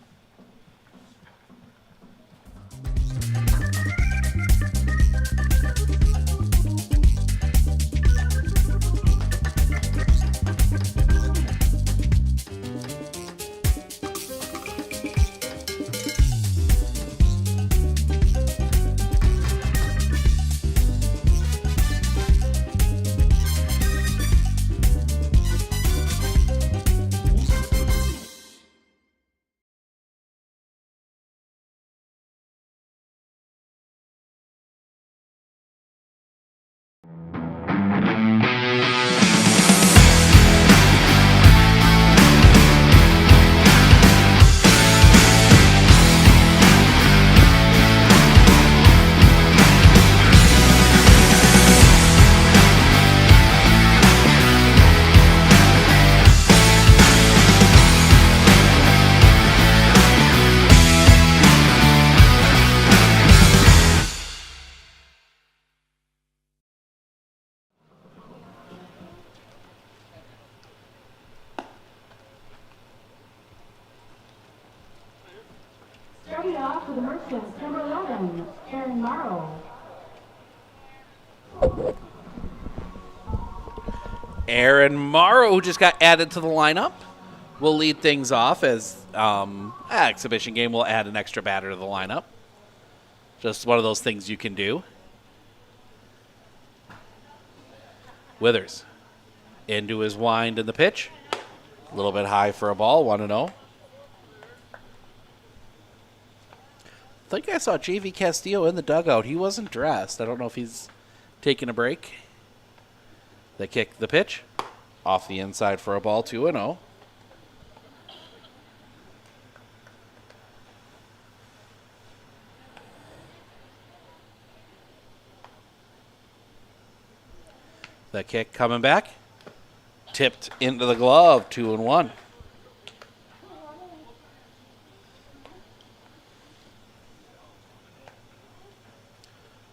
7, Aaron Morrow. Aaron Morrow, who just got added to the lineup, will lead things off as exhibition game will add an extra batter to the lineup. Just one of those things you can do. Withers into his wind in the pitch. A little bit high for a ball, 1-0. I think I saw JV Castillo in the dugout. He wasn't dressed. I don't know if he's taking a break. They kick the pitch. Off the inside for a ball, 2-0. The kick coming back. Tipped into the glove, 2-1.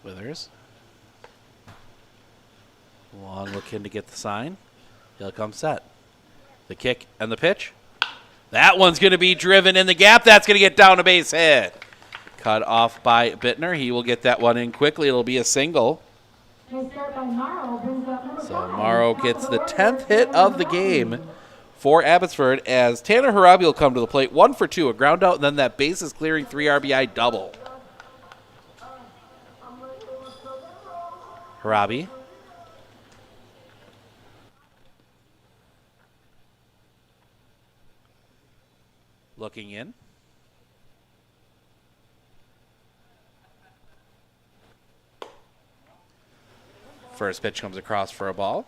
Withers. Long looking to get the sign. He'll come set. The kick and the pitch. That one's going to be driven in the gap. That's going to get down a base hit. Cut off by Bittner. He will get that one in quickly. It'll be a single. So Morrow gets the 10th hit of the game for Abbotsford as Tanner Harabi will come to the plate. 1 for 2, a ground out, and then that bases clearing 3 RBI double. Harabi. Looking in. First pitch comes across for a ball.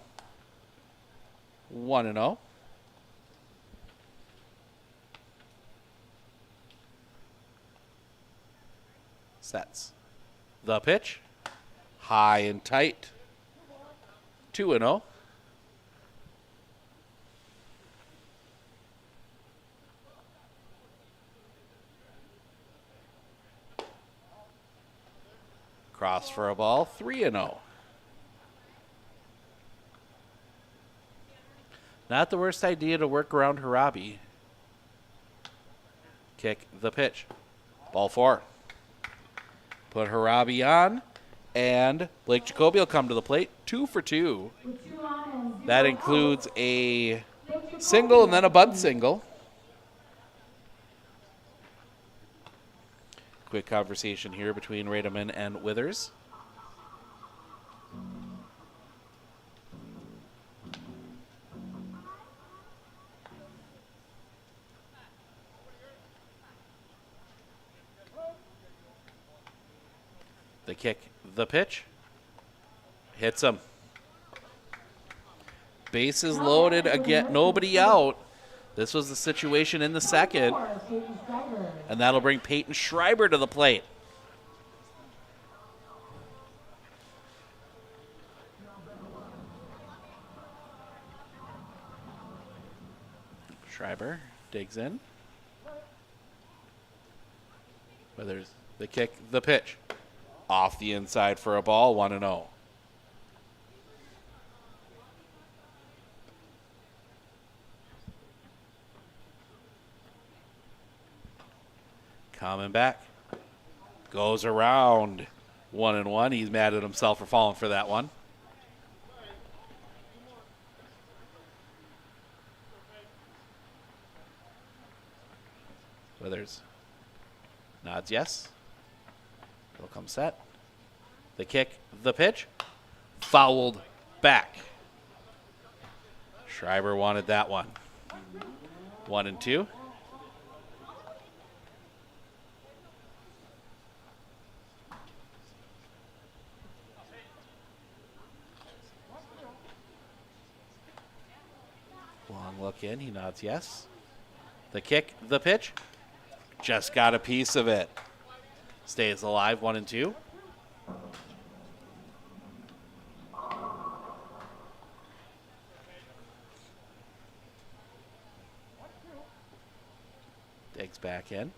1-0. Sets. The pitch. High and tight. 2-0. Cross for a ball. 3-0. Not the worst idea to work around Harabi. Kick the pitch. Ball 4. Put Harabi on, and Blake Jacoby will come to the plate. 2 for 2. That includes a single and then a bunt single. Quick conversation here between Rademan and Withers. The kick, the pitch. Hits him. Bases loaded again, nobody out. This was the situation in the second. And that'll bring Peyton Schreiber to the plate. Schreiber digs in. Withers, the kick, the pitch. Off the inside for a ball, 1-0. Coming back. Goes around. 1-1. He's mad at himself for falling for that one. Withers nods yes. It'll come set. The kick, the pitch. Fouled back. Schreiber wanted that one. 1-2. Long look in. He nods yes. The kick, the pitch. Just got a piece of it. Stays alive, 1-2. Digs back in.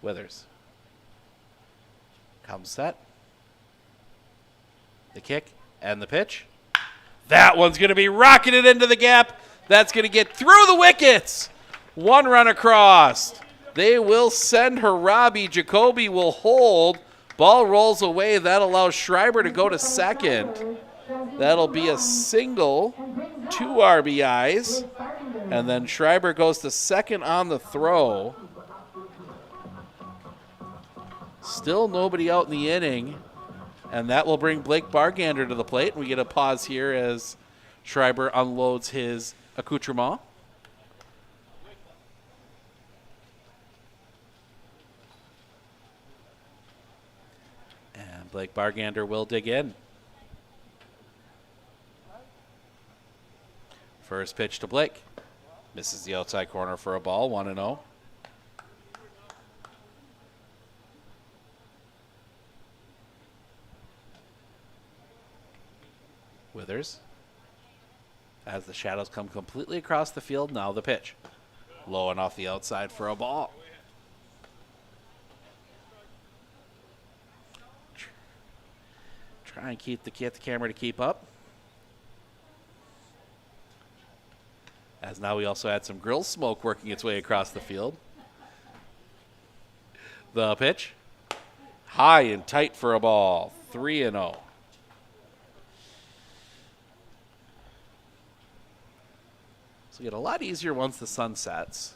Withers. Comes set. The kick and the pitch. That one's going to be rocketed into the gap. That's going to get through the wickets. 1 run across. They will send Harabi. Jacoby will hold. Ball rolls away. That allows Schreiber to go to second. That'll be a single, 2 RBIs. And then Schreiber goes to second on the throw. Still nobody out in the inning. And that will bring Blake Bargander to the plate. We get a pause here as Schreiber unloads his accoutrement. And Blake Bargander will dig in. First pitch to Blake. Misses the outside corner for a ball, 1-0. Withers. As the shadows come completely across the field, now the pitch. Low and off the outside for a ball. Try and get the camera to keep up. As now we also had some grill smoke working its way across the field. The pitch. High and tight for a ball. 3-0. So get a lot easier once the sun sets.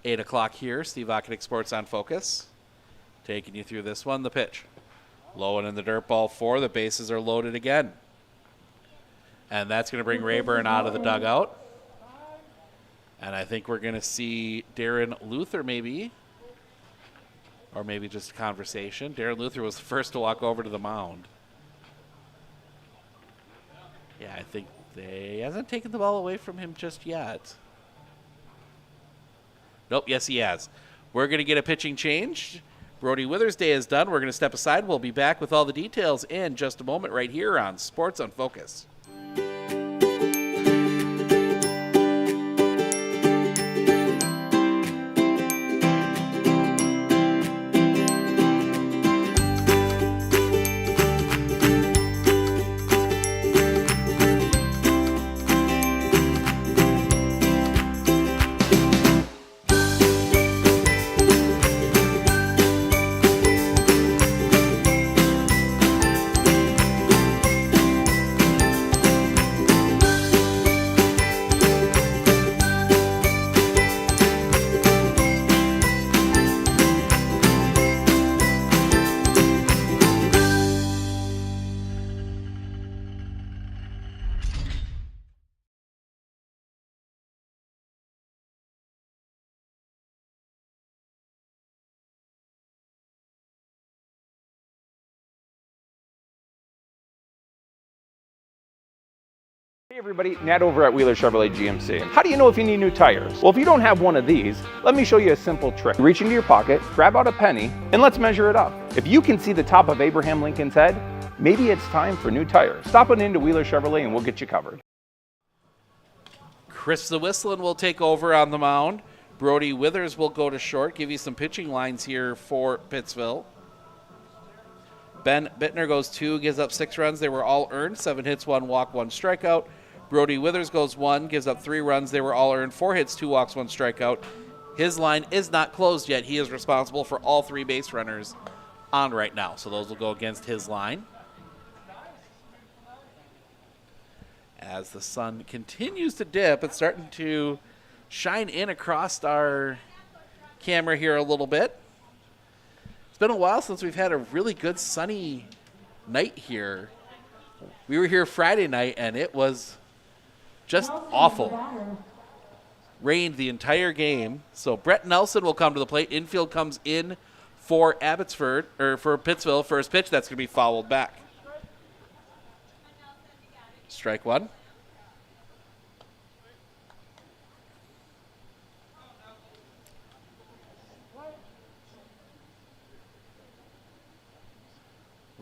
8 o'clock here. Steve Ockenick Sports on Focus. Taking you through this one. The pitch. Low and in the dirt, ball 4. The bases are loaded again. And that's going to bring Rayburn out of the dugout. And I think we're going to see Darren Luther maybe. Or maybe just a conversation. Darren Luther was the first to walk over to the mound. Yeah, I think he hasn't taken the ball away from him just yet. Nope, yes he has. We're going to get a pitching change. Brody Withers' day is done. We're going to step aside. We'll be back with all the details in just a moment right here on Sports on Focus. Hey everybody, Nat over at Wheeler Chevrolet GMC. How do you know if you need new tires? Well, if you don't have one of these, let me show you a simple trick. Reach into your pocket, grab out a penny, and let's measure it up. If you can see the top of Abraham Lincoln's head, maybe it's time for new tires. Stop on into Wheeler Chevrolet and we'll get you covered. Chris the Whistling will take over on the mound. Brody Withers will go to short. Give you some pitching lines here for Pittsville. Ben Bittner goes 2, gives up 6 runs. They were all earned. 7 hits, 1 walk, 1 strikeout. Brody Withers goes 1, gives up 3 runs. They were all earned. 4 hits, 2 walks, 1 strikeout. His line is not closed yet. He is responsible for all 3 base runners on right now. So those will go against his line. As the sun continues to dip, it's starting to shine in across our camera here a little bit. It's been a while since we've had a really good sunny night here. We were here Friday night and it was just awful. Rained the entire game. So Brett Nelson will come to the plate. Infield comes in for Abbotsford, or for Pittsville. First pitch, that's going to be fouled back. Strike 1.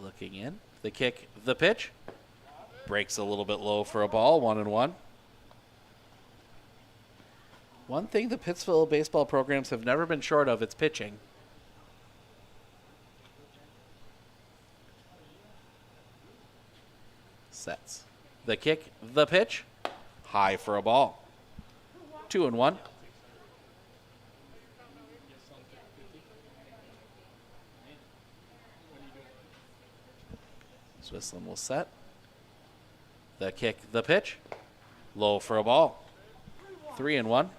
Looking in. The kick, the pitch. Breaks a little bit low for a ball, 1-1. One thing the Pittsville baseball programs have never been short of, it's pitching. Sets. The kick, the pitch. High for a ball. 2-1. Swissland will set. The kick, the pitch. Low for a ball. 3-1.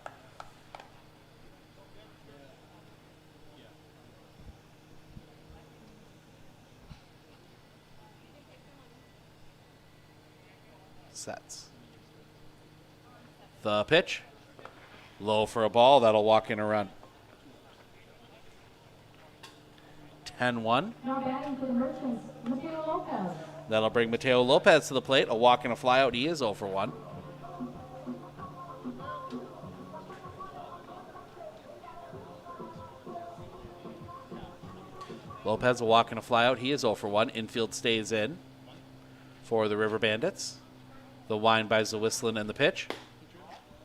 Sets. The pitch. Low for a ball. That'll walk in a run. 10-1. Now batting for the Merchants, Mateo Lopez. That'll bring Mateo Lopez to the plate. A walk and a fly out. He is 0 for 1. Lopez a walk and a fly out. He is 0 for 1. Infield stays in for the River Bandits. The wind by Zwissland and the pitch.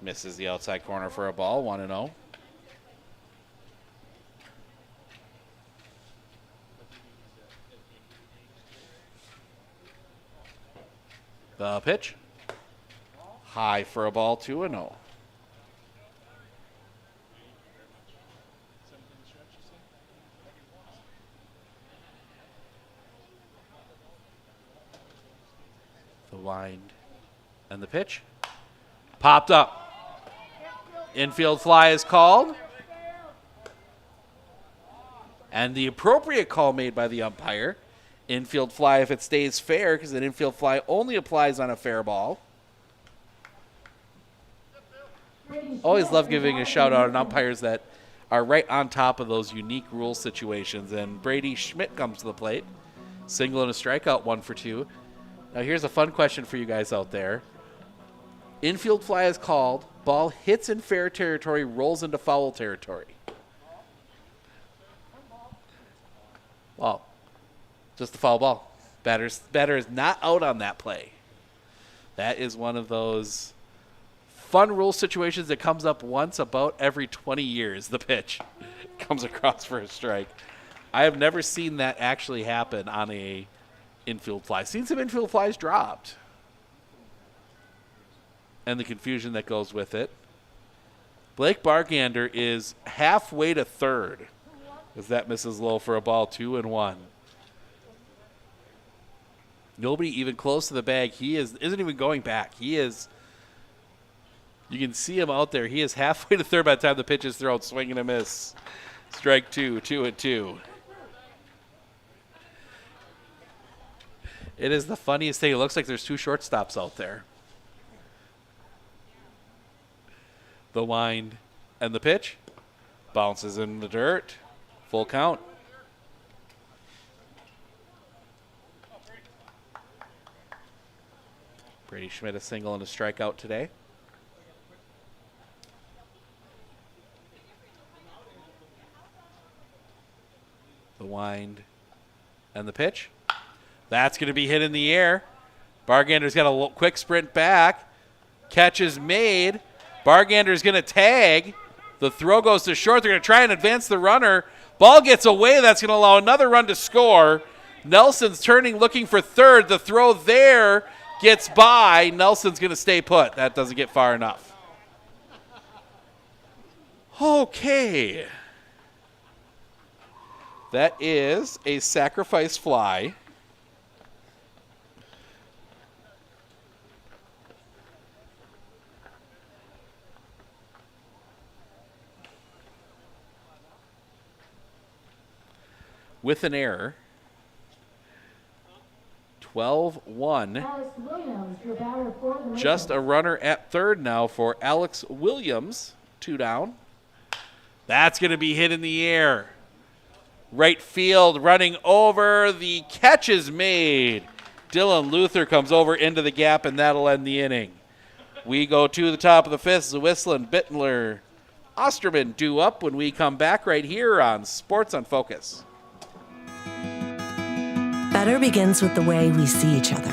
Misses the outside corner for a ball. 1-0. The pitch. High for a ball. 2-0. The wind and the pitch. Popped up. Infield fly is called. And the appropriate call made by the umpire. Infield fly if it stays fair, because an infield fly only applies on a fair ball. Always love giving a shout out on umpires that are right on top of those unique rule situations. And Brady Schmidt comes to the plate. Single and a strikeout, 1 for 2. Now here's a fun question for you guys out there. Infield fly is called. Ball hits in fair territory, rolls into foul territory. Well, just a foul ball. Batter is not out on that play. That is one of those fun rule situations that comes up once about every 20 years. The pitch comes across for a strike. I have never seen that actually happen on a infield fly. Seen some infield flies dropped. And the confusion that goes with it. Blake Bargander is halfway to third as that misses low for a ball. 2-1. Nobody even close to the bag. He isn't even going back. He is. You can see him out there. He is halfway to third by the time the pitch is thrown. Swing and a miss. Strike 2. 2-2. It is the funniest thing. It looks like there's 2 shortstops out there. The wind and the pitch. Bounces in the dirt. Full count. Brady Schmidt a single and a strikeout today. The wind and the pitch. That's going to be hit in the air. Bargander's got a quick sprint back. Catch is made. Bargander's going to tag. The throw goes to short. They're going to try and advance the runner. Ball gets away. That's going to allow another run to score. Nelson's turning, looking for third. The throw there gets by. Nelson's going to stay put. That doesn't get far enough. Okay. That is a sacrifice fly. With an error. 12-1. Just a runner at third now for Alex Williams. 2 down. That's going to be hit in the air. Right field running over. The catch is made. Dylan Luther comes over into the gap, and that'll end the inning. We go to the top of the 5th. Zwissland, Bittler, Osterman due up when we come back right here on Sports on Focus. Better begins with the way we see each other.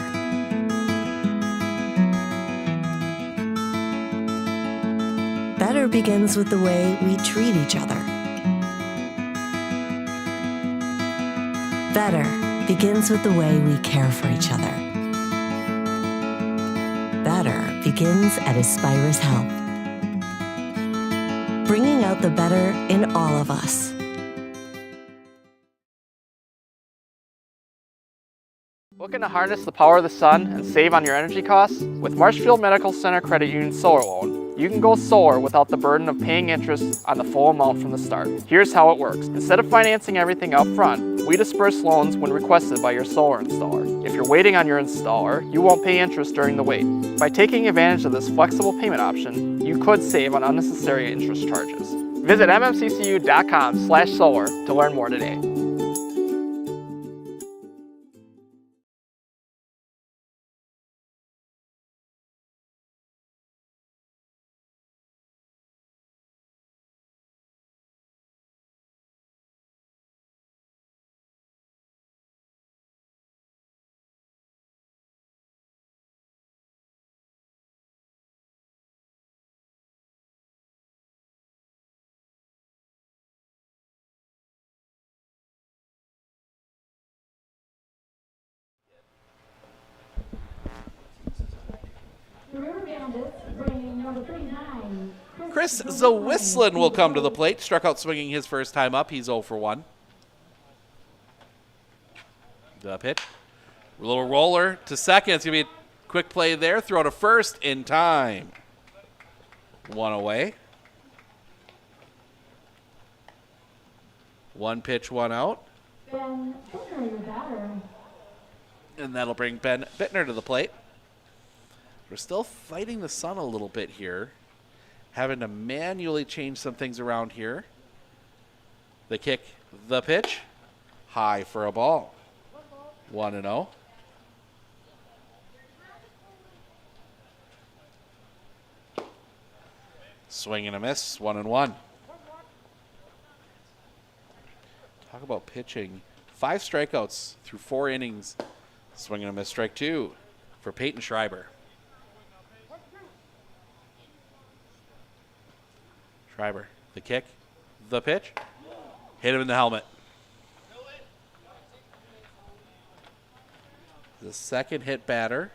Better begins with the way we treat each other. Better begins with the way we care for each other. Better begins at Aspirus Health, bringing out the better in all of us. Looking to harness the power of the sun and save on your energy costs? With Marshfield Medical Center Credit Union Solar Loan, you can go solar without the burden of paying interest on the full amount from the start. Here's how it works. Instead of financing everything up front, we disperse loans when requested by your solar installer. If you're waiting on your installer, you won't pay interest during the wait. By taking advantage of this flexible payment option, you could save on unnecessary interest charges. Visit mmccu.com/solar to learn more today. Chris Zawislin will come to the plate. Struck out swinging his first time up. He's 0 for 1. The pitch. A little roller to second. It's going to be a quick play there. Throw to first in time. 1 away. 1 pitch, 1 out. Ben Bittner, your batter. And that'll bring Ben Bittner to the plate. We're still fighting the sun a little bit here. Having to manually change some things around here. The kick, the pitch. High for a ball. 1-0. Swing and a miss, 1-1. Talk about pitching. 5 strikeouts through 4 innings. Swing and a miss, strike 2 for Peyton Schreiber. Schreiber, the kick, the pitch. Hit him in the helmet. The second hit batter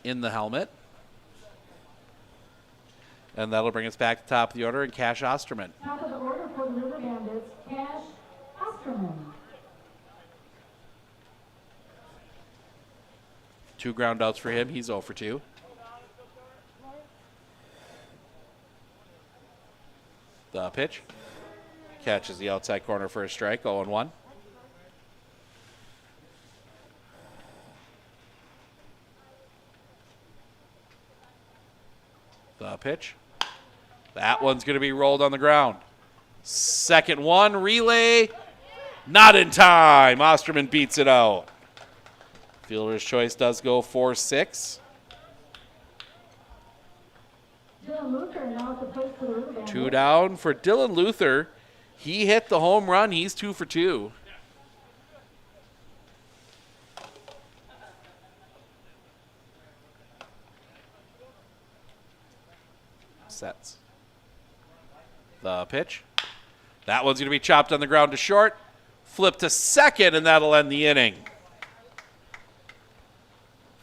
in the helmet. And that'll bring us back to top of the order and Cash Osterman. Top of the order for the River Bandits, Cash Osterman. 2 ground outs for him. He's 0 for 2. The pitch. Catches the outside corner for a strike. 0-1. The pitch. That one's going to be rolled on the ground. Second one, relay. Not in time. Osterman beats it out. Fielder's choice does go 4-6. Dylan Luther now at the plate for the River Bandits. 2 down for Dylan Luther. He hit the home run. He's 2 for 2. Sets. The pitch. That one's going to be chopped on the ground to short. Flip to second, and that'll end the inning.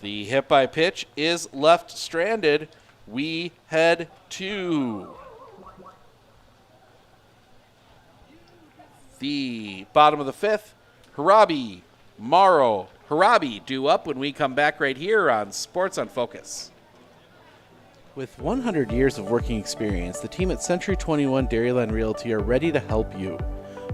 The hit by pitch is left stranded. We head to the bottom of the 5th. Harabi, Morrow, Harabi due up when we come back right here on Sports on Focus. With 100 years of working experience, the team at Century 21 Dairyland Realty are ready to help you.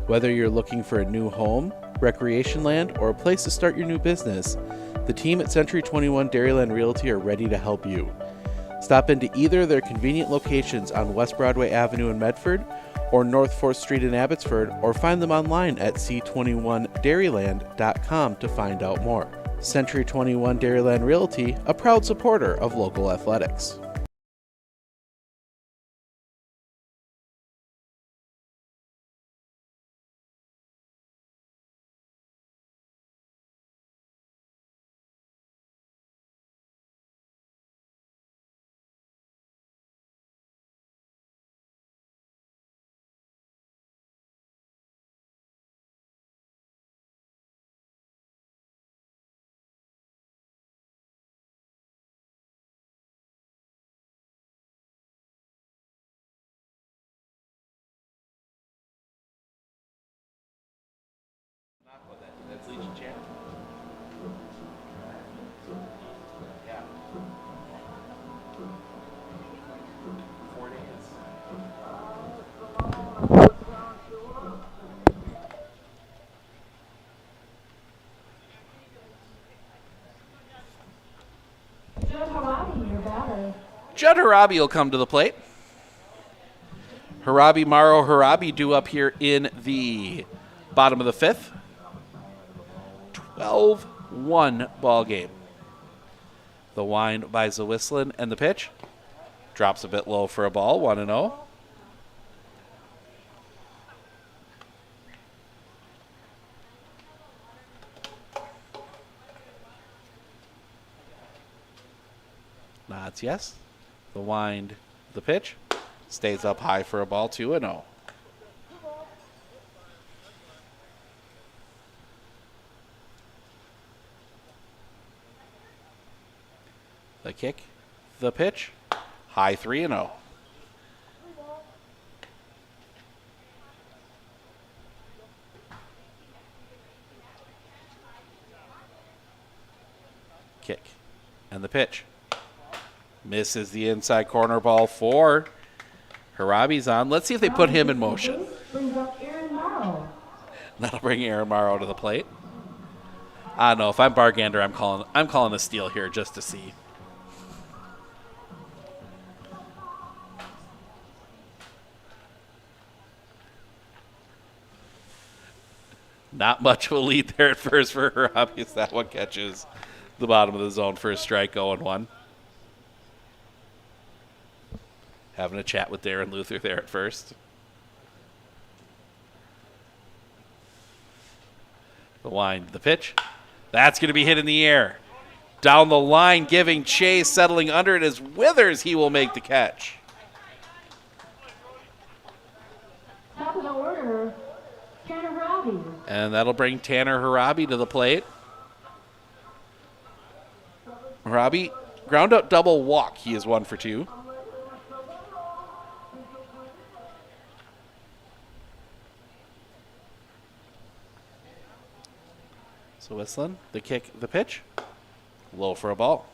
Whether you're looking for a new home, recreation land, or a place to start your new business, the team at Century 21 Dairyland Realty are ready to help you. Stop into either of their convenient locations on West Broadway Avenue in Medford or North 4th Street in Abbotsford, or find them online at c21dairyland.com to find out more. Century 21 Dairyland Realty, a proud supporter of local athletics. That's Legion Channel. Judd Harabi will come to the plate. Harabi, Maro Harabi due up here in the bottom of the fifth. 12-1 ball game. The wind by Zawislin and the pitch. Drops a bit low for a ball, 1-0. Nods yes. The wind, the pitch. Stays up high for a ball, 2-0. The kick, the pitch. High 3-0. Kick and the pitch. Misses the inside corner ball for Harabi's on. Let's see if they put him in motion. That'll bring Aaron Morrow to the plate. I don't know. If I'm Bargander, I'm calling a steal here just to see. Not much of a lead there at first for Harabi as that one catches the bottom of the zone for a strike, 0-1. Having a chat with Darren Luther there at first. The wind, the pitch. That's going to be hit in the air. Down the line, giving chase, settling under it as Withers. He will make the catch. Top of the order, Tanner Harabi. And that'll bring Tanner Harabi to the plate. Harabi, ground out double walk. He is 1 for 2. So Whistling, the kick, the pitch. Low for a ball.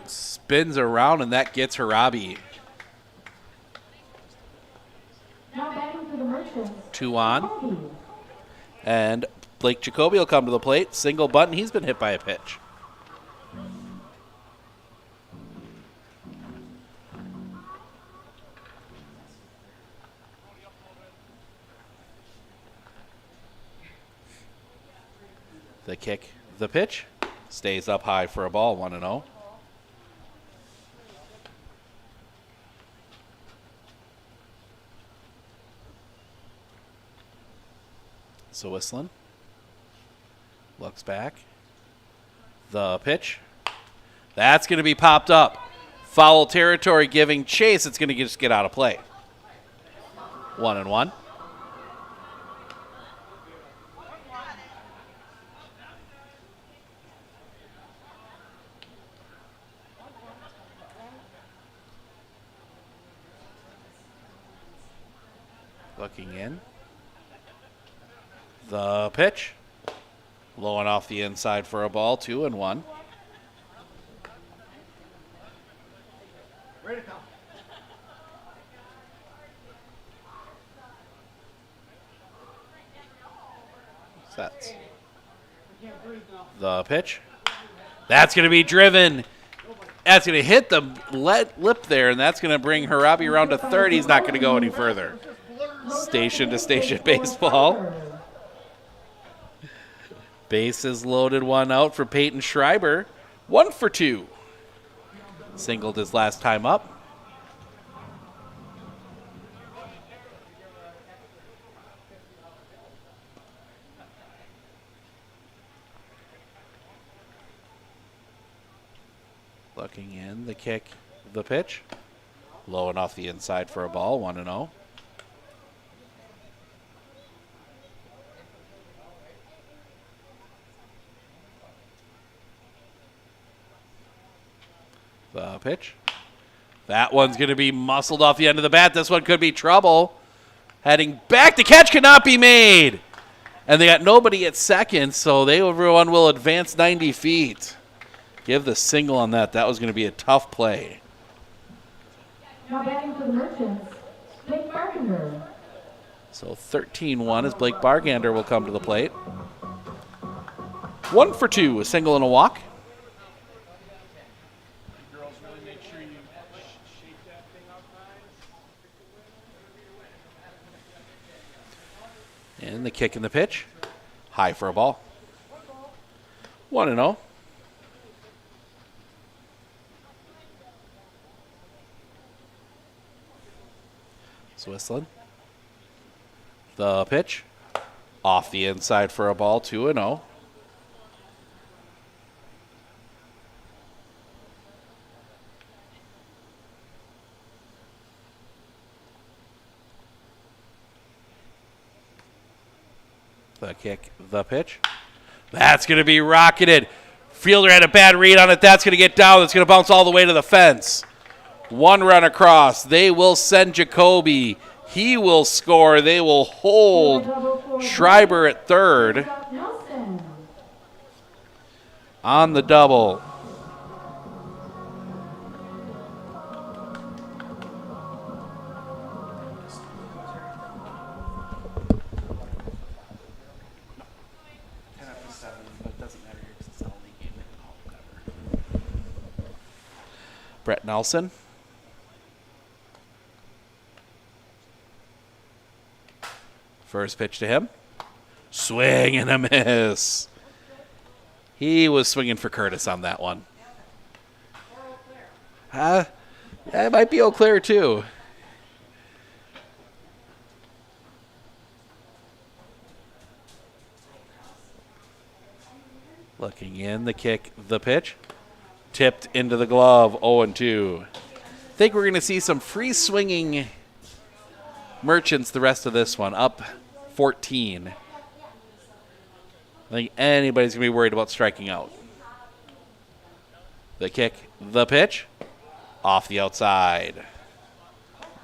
Spins around, and that gets Harabi. Now batting for the Merchants. 2 on. And Blake Jacoby will come to the plate. Single bunt. He's been hit by a pitch. The kick, the pitch. Stays up high for a ball, 1-0. So Whistling. Looks back. The pitch. That's going to be popped up. Foul territory giving chase. It's going to just get out of play. 1-1. Looking in. The pitch. Low and off the inside for a ball, 2-1. Ready to come. Sets. The pitch. That's going to be driven. That's going to hit the lip there, and that's going to bring Harabi around to third. He's not going to go any further. Station to station baseball. Bases loaded, 1 out for Peyton Schreiber. 1 for 2. Singled his last time up. Looking in, the kick, the pitch. Low and off the inside for a ball, 1-0. The pitch. That one's going to be muscled off the end of the bat. This one could be trouble. Heading back. The catch cannot be made. And they got nobody at second, so everyone will advance 90 feet. Give the single on that. That was going to be a tough play. Now batting for the So 13-1 as Blake Bargander will come to the plate. 1 for 2, a single and a walk. And the kick and the pitch. High for a ball. 1-0. Swissland. The pitch. Off the inside for a ball. 2-0. The kick, the pitch. That's going to be rocketed. Fielder had a bad read on it. That's going to get down. It's going to bounce all the way to the fence. 1 run across. They will send Jacoby. He will score. They will hold Schreiber at third on the double. Brett Nelson. First pitch to him. Swing and a miss. He was swinging for Curtis on that one. It might be Eau Claire too. Looking in, the kick, the pitch. Tipped into the glove, 0-2. I think we're going to see some free swinging Merchants the rest of this one, up 14. I think anybody's going to be worried about striking out. The kick, the pitch, off the outside.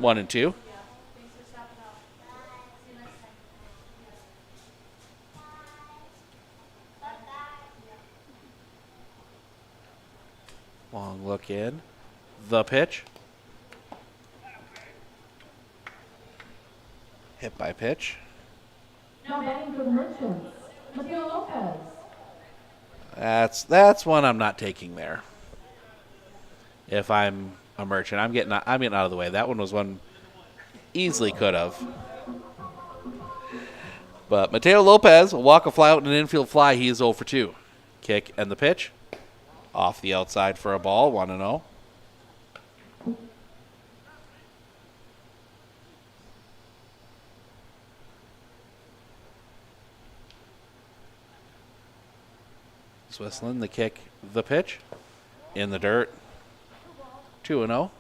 1-2. Long look in. The pitch. Hit by pitch. Now batting for the Merchants, Mateo Lopez. That's one I'm not taking there. If I'm a Merchant, I'm getting out of the way. That one was one easily could have. But Mateo Lopez will walk a fly out and an infield fly. He is 0 for 2. Kick and the pitch. Off the outside for a ball, 1-0. Swissland, the kick, the pitch. In the dirt, 2-0.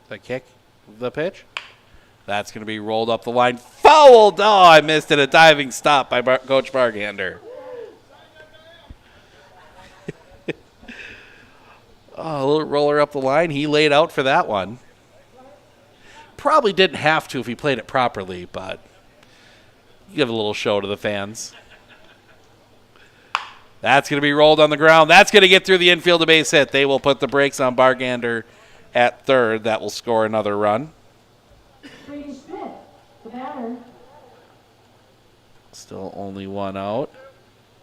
The kick, the pitch. That's going to be rolled up the line. Fouled. Oh, I missed it. A diving stop by Coach Bargander. Oh, a little roller up the line. He laid out for that one. Probably didn't have to if he played it properly, but give a little show to the fans. That's going to be rolled on the ground. That's going to get through the infield, a base hit. They will put the brakes on Bargander at third. That will score another run. Brady Schmidt, the batter. Still only one out.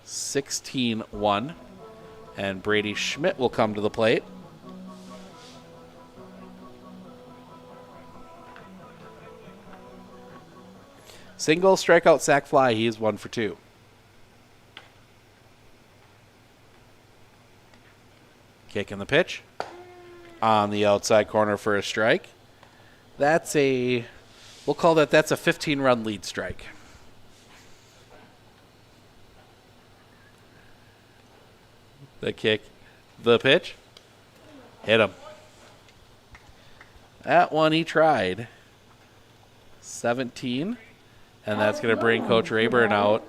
16-1. And Brady Schmidt will come to the plate. Single, strikeout, sac fly. He is 1 for 2. Kick in the pitch. On the outside corner for a strike. We'll call that's a 15-run lead strike. The kick, the pitch. Hit him. That one he tried. 17. And that's going to bring Coach Rayburn out.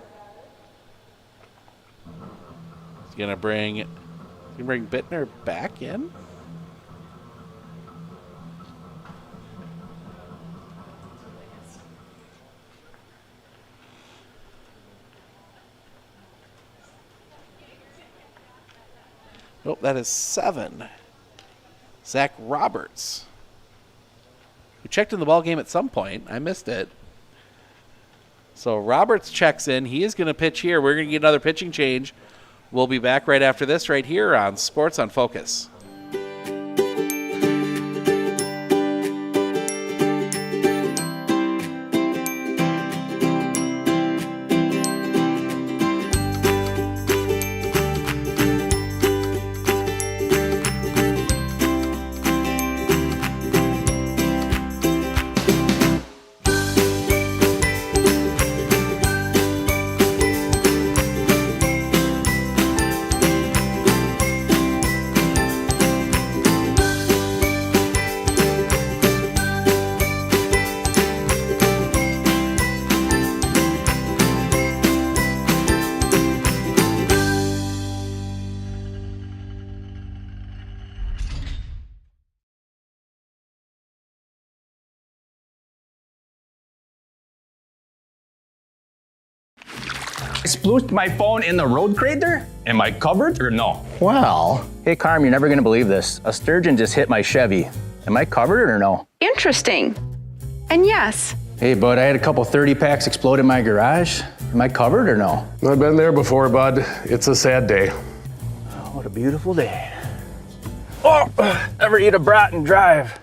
He's going to bring Bittner back in. Nope, that is 7. Zach Roberts, who checked in the ball game at some point. I missed it. So Roberts checks in. He is going to pitch here. We're going to get another pitching change. We'll be back right after this right here on Sports on Focus. Splooshed my phone in the road crater? Am I covered or no? Well, hey Carm, you're never gonna believe this. A sturgeon just hit my Chevy. Am I covered or no? Interesting. And yes. Hey bud, I had a couple 30 packs explode in my garage. Am I covered or no? I've been there before, bud. It's a sad day. Oh, what a beautiful day. Oh, ever eat a brat and drive?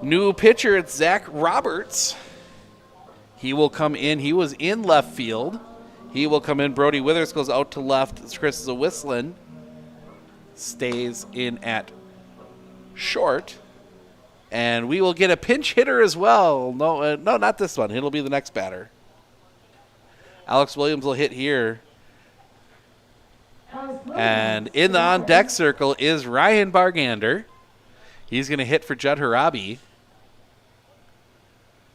New pitcher, it's Zach Roberts. He will come in. He was in left field. He will come in. Brody Withers goes out to left. Chris Zawislin stays in at short. And we will get a pinch hitter as well. No, not this one. It'll be the next batter. Alex Williams will hit here. And in the on-deck circle is Ryan Bargander. He's going to hit for Judd Harabi.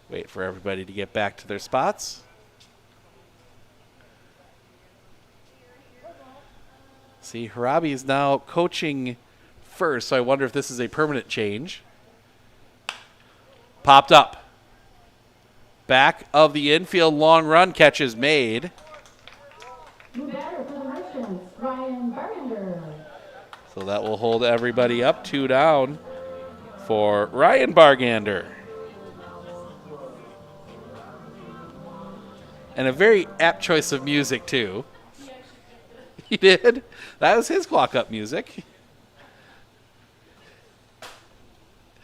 Wait for everybody to get back to their spots. See, Harabi is now coaching first, so I wonder if this is a permanent change. Popped up. Back of the infield, long run, catch is made. New batter for the Merchants, Ryan Bargander. So that will hold everybody up, 2 down for Ryan Bargander. And a very apt choice of music, too. He did. That was his clock up music.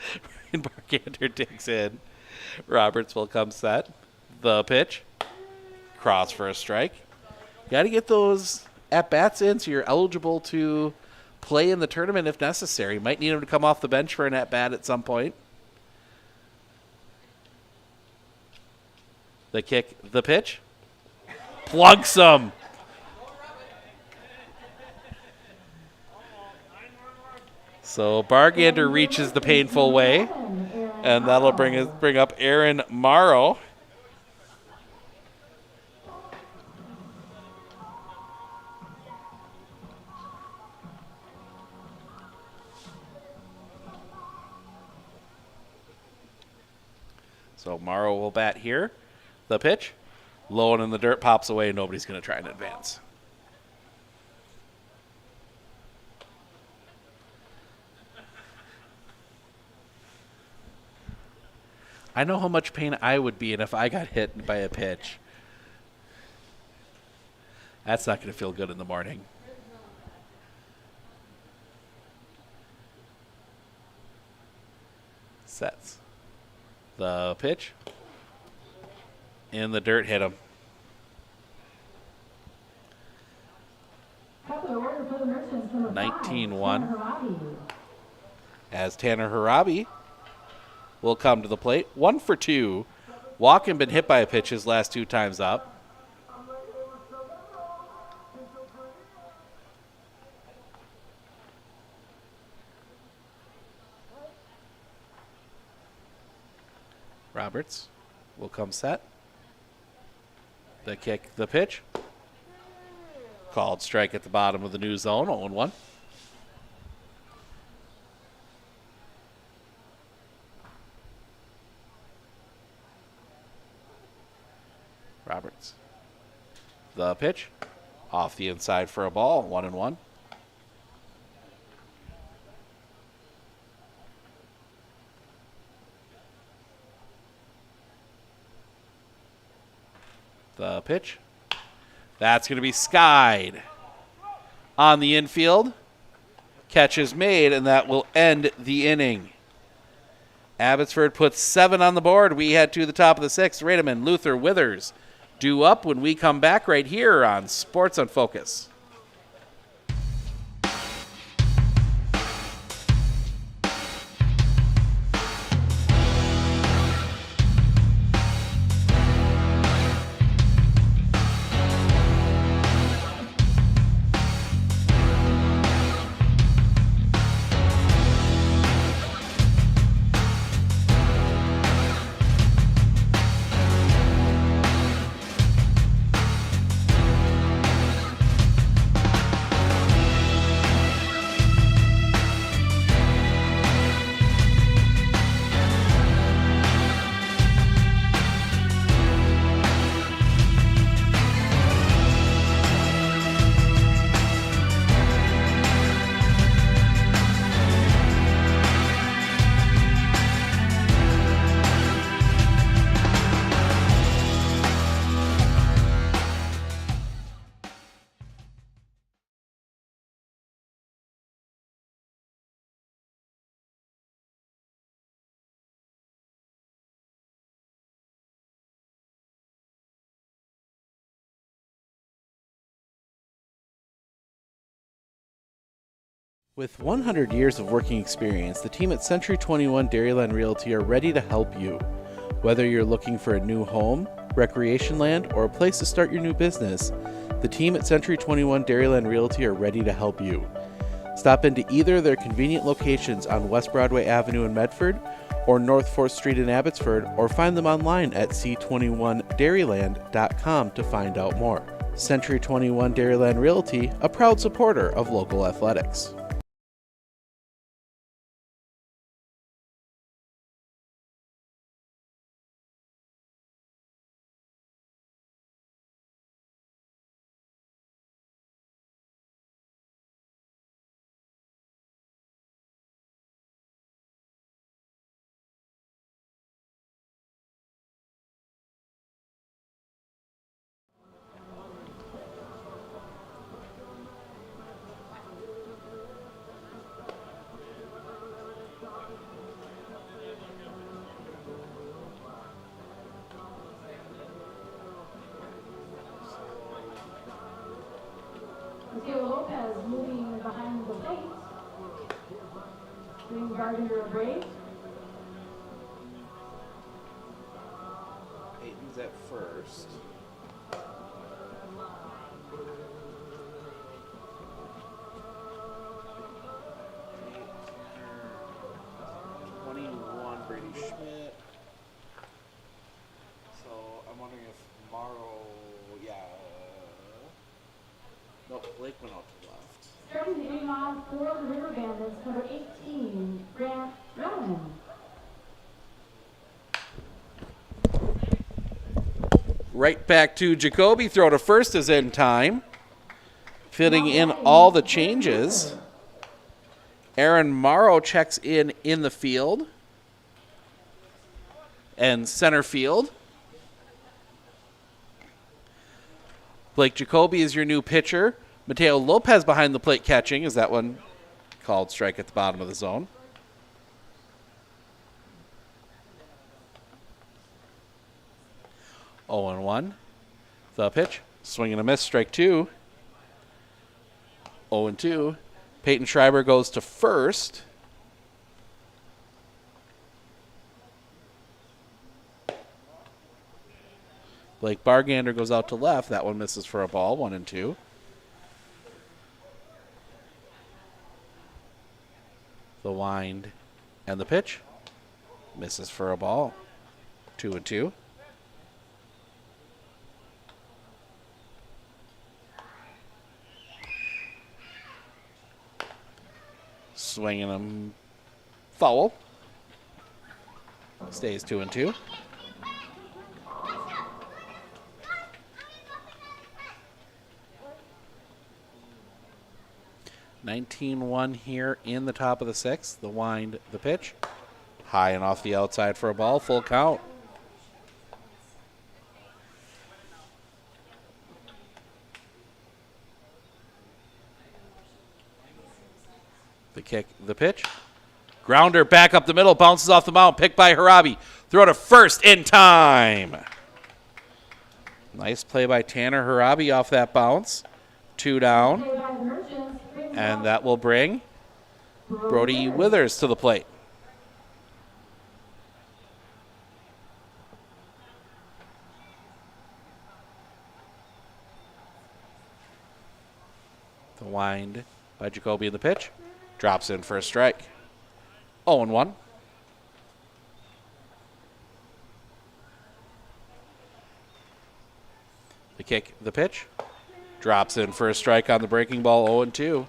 Ryan Bargander digs in. Roberts will come set. The pitch. Cross for a strike. Got to get those at-bats in so you're eligible to play in the tournament if necessary. Might need him to come off the bench for an at-bat at some point. The kick, the pitch. Plugs him. So Bargander reaches the painful way, and that'll bring up Aaron Morrow. So Morrow will bat here. The pitch. Low and in the dirt, pops away. Nobody's going to try and advance. I know how much pain I would be in if I got hit by a pitch. That's not going to feel good in the morning. Sets. The pitch. In the dirt, hit him. Top of the order for the Merchants, number 19-1. As Tanner Harabi will come to the plate. 1 for 2. Walken been hit by a pitch his last 2 times up. Roberts will come set. The kick, the pitch. Called strike at the bottom of the new zone, 0-1. Roberts The pitch. Off the inside for a ball. 1-1. The pitch. That's going to be skied on the infield. Catch is made, and that will end the inning. Abbotsford puts 7 on the board. We head to the top of the 6th. Rademan, Luther, Withers due up when we come back right here on Sports on Focus. With 100 years of working experience, the team at Century 21 Dairyland Realty are ready to help you. Whether you're looking for a new home, recreation land, or a place to start your new business, the team at Century 21 Dairyland Realty are ready to help you. Stop into either of their convenient locations on West Broadway Avenue in Medford or North 4th Street in Abbotsford, or find them online at c21dairyland.com to find out more. Century 21 Dairyland Realty, a proud supporter of local athletics. Mateo Lopez moving behind the plate. Doing Gardner a break. Aiden's at first. Brady Schmidt. So I'm wondering if Morrow, nope, Blake went out to the left. Starting the inning off for the River Bandits, number 18, Grant Rowan. Right back to Jacoby. Throw to first is in time. Fitting in all the changes. Aaron Morrow checks in the field. And center field. Blake Jacoby is your new pitcher. Mateo Lopez behind the plate catching. Is that one called strike at the bottom of the zone? Oh and 1. The pitch. Swing and a miss. Strike 2. 0 and 2. Peyton Schreiber goes to first. Blake Bargander goes out to left. That one misses for a ball. 1 and 2. The wind and the pitch. Misses for a ball. 2 and 2. Swinging him foul. Stays 2 and 2. 19-1 here in the top of the sixth. The wind, the pitch. High and off the outside for a ball. Full count. The kick, the pitch. Grounder back up the middle, bounces off the mound, picked by Harabi. Throw to first in time. Nice play by Tanner Harabi off that bounce. 2 down. And that will bring Brody Withers to the plate. The wind by Jacoby in the pitch. Drops in for a strike. 0-1. The kick, the pitch. Drops in for a strike on the breaking ball. 0-2.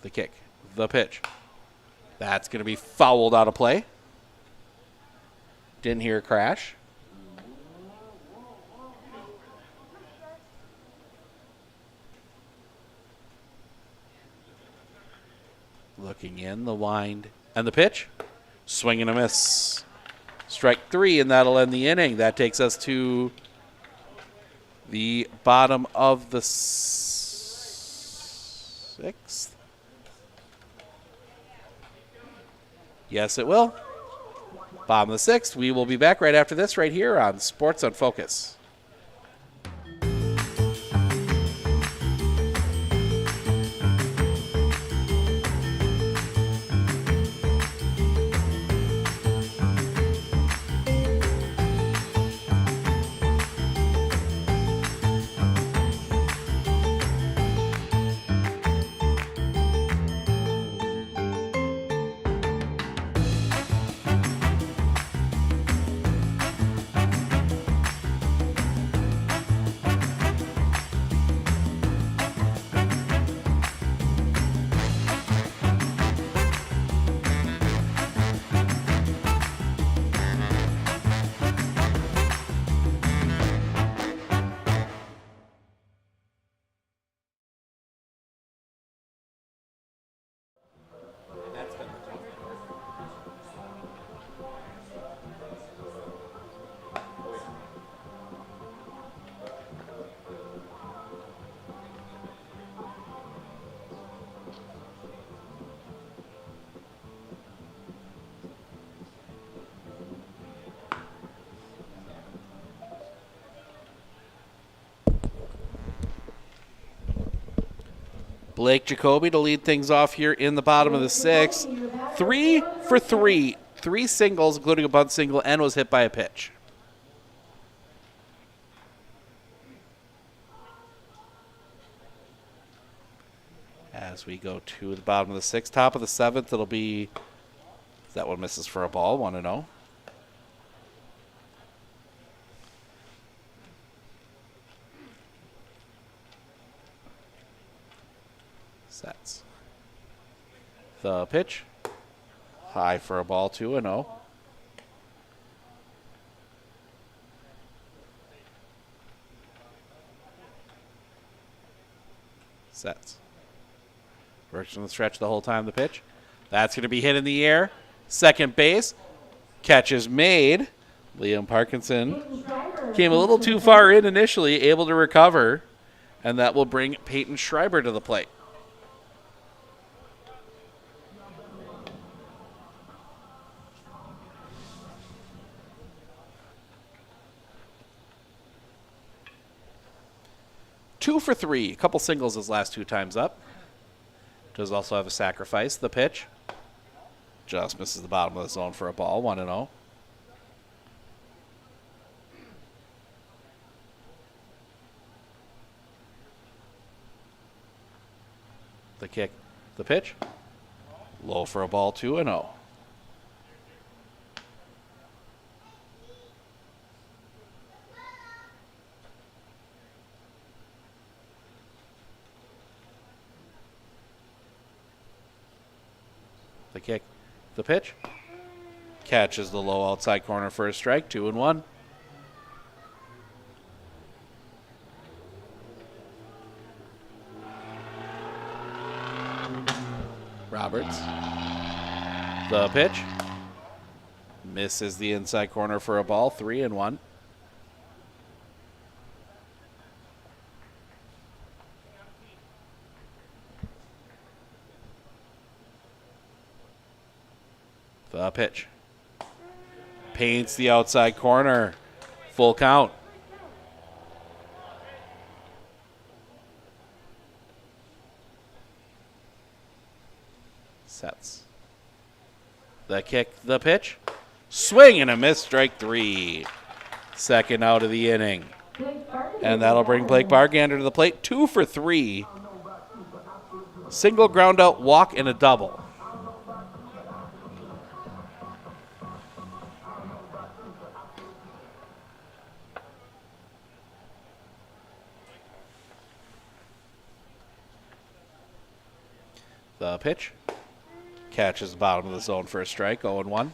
The kick, the pitch. That's going to be fouled out of play. Didn't hear a crash. Looking in, the wind, and the pitch. Swing and a miss. Strike 3, and that'll end the inning. That takes us to the bottom of the sixth. Yes, it will. Bottom of the sixth. We will be back right after this right here on Sports on Focus. Blake Jacoby to lead things off here in the bottom of the sixth. 3 for 3. 3 singles, including a bunt single, and was hit by a pitch. As we go to the bottom of the sixth, top of the seventh, it'll be, that one misses for a ball, 1-0. Sets. The pitch. High for a ball, 2-0. Sets. Works on the stretch the whole time, the pitch. That's going to be hit in the air. Second base. Catch is made. Liam Parkinson came a little too far in initially, able to recover. And that will bring Peyton Schreiber to the plate. Two for 3. A couple singles his last 2 times up. Does also have a sacrifice. The pitch. Just misses the bottom of the zone for a ball. 1-0. The kick. The pitch. Low for a ball. 2-0. The kick, the pitch. Catches the low outside corner for a strike, 2-1. Roberts. The pitch. Misses the inside corner for a ball. 3-1. The pitch. Paints the outside corner. Full count. Sets. The kick, the pitch. Swing and a miss, strike 3. Second out of the inning. And that'll bring Blake Bargander to the plate. 2 for 3. Single ground out, walk, and a double. The pitch. Catches the bottom of the zone for a strike, 0-1.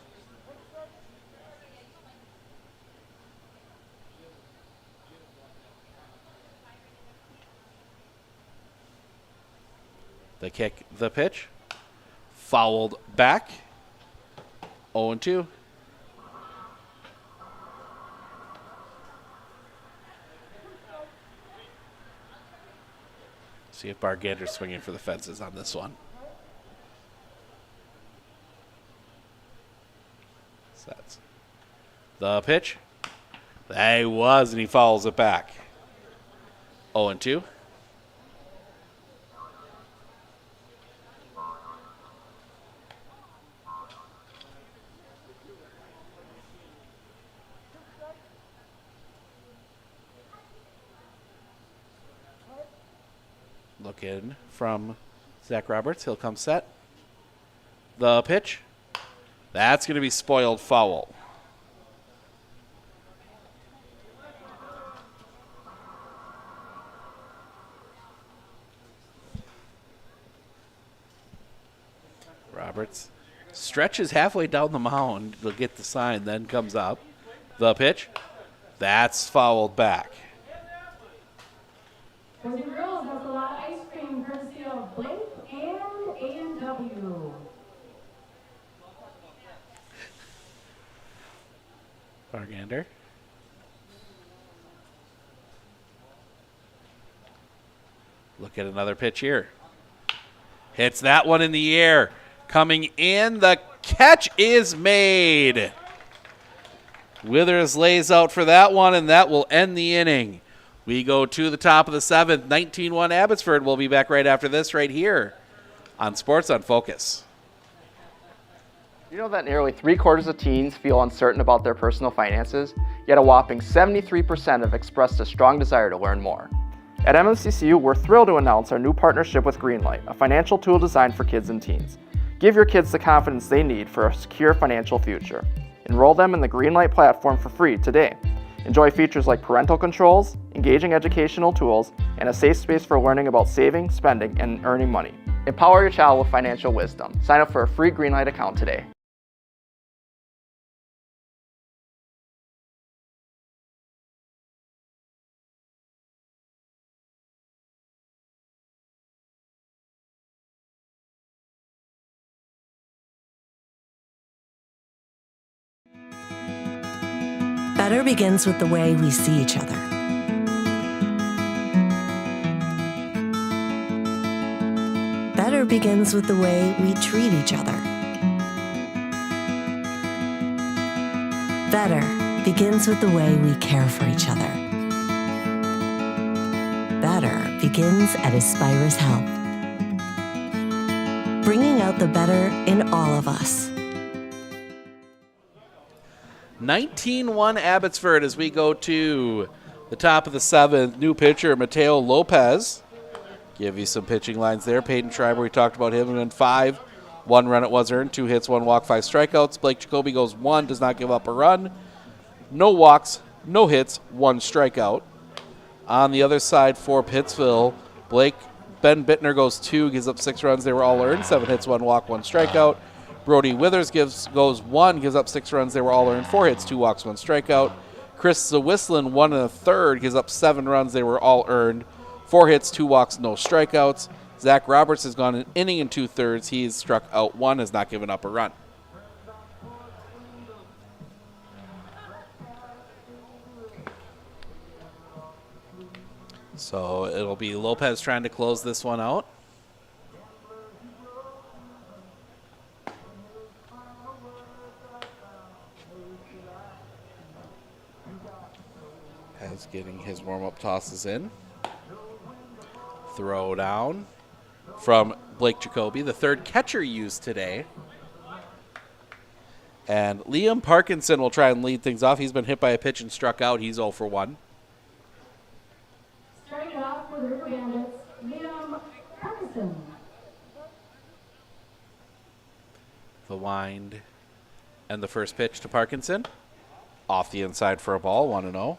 The kick, the pitch. Fouled back, 0-2. See if Bargander's swinging for the fences on this one. Sets. The pitch. That he was, and he fouls it back. 0-2. Looking from Zach Roberts. He'll come set. The pitch. That's going to be spoiled foul. Roberts stretches halfway down the mound to get the sign, then comes up. The pitch. That's fouled back. Boys and girls, that's a lot of ice cream courtesy of Blake and A&W. Bargander. Look at another pitch here. Hits that one in the air. Coming in, the catch is made. Withers lays out for that one, and that will end the inning. We go to the top of the 7th, 19-1 Abbotsford. We'll be back right after this right here on Sports on Focus. You know that nearly 3/4 of teens feel uncertain about their personal finances, yet a whopping 73% have expressed a strong desire to learn more. At MMCCU, we're thrilled to announce our new partnership with Greenlight, a financial tool designed for kids and teens. Give your kids the confidence they need for a secure financial future. Enroll them in the Greenlight platform for free today. Enjoy features like parental controls, engaging educational tools, and a safe space for learning about saving, spending, and earning money. Empower your child with financial wisdom. Sign up for a free Greenlight account today. Better begins with the way we see each other. Better begins with the way we treat each other. Better begins with the way we care for each other. Better begins at Aspirus Health, bringing out the better in all of us. 19-1 Abbotsford as we go to the top of the 7th. New pitcher, Mateo Lopez. Give you some pitching lines there. Peyton Schreiber, we talked about him, in 5. 1 run it was earned, 2 hits, 1 walk, 5 strikeouts. Blake Jacoby goes 1, does not give up a run. No walks, no hits, 1 strikeout. On the other side for Pittsville, Ben Bittner goes 2, gives up 6 runs. They were all earned, 7 hits, 1 walk, 1 strikeout. Brody Withers goes 1, gives up 6 runs. They were all earned, 4 hits, 2 walks, 1 strikeout. Chris Zawislin, 1 1/3, gives up 7 runs. They were all earned, 4 hits, 2 walks, no strikeouts. Zach Roberts has gone an inning and 2/3. He's struck out 1, has not given up a run. So it'll be Lopez trying to close this one out. Lopez getting his warm-up tosses in. Throw down from Blake Jacoby, the third catcher used today. And Liam Parkinson will try and lead things off. He's been hit by a pitch and struck out. He's 0 for 1. Starting off for the River Bandits, Liam Parkinson. The wind and the first pitch to Parkinson. Off the inside for a ball, 1-0.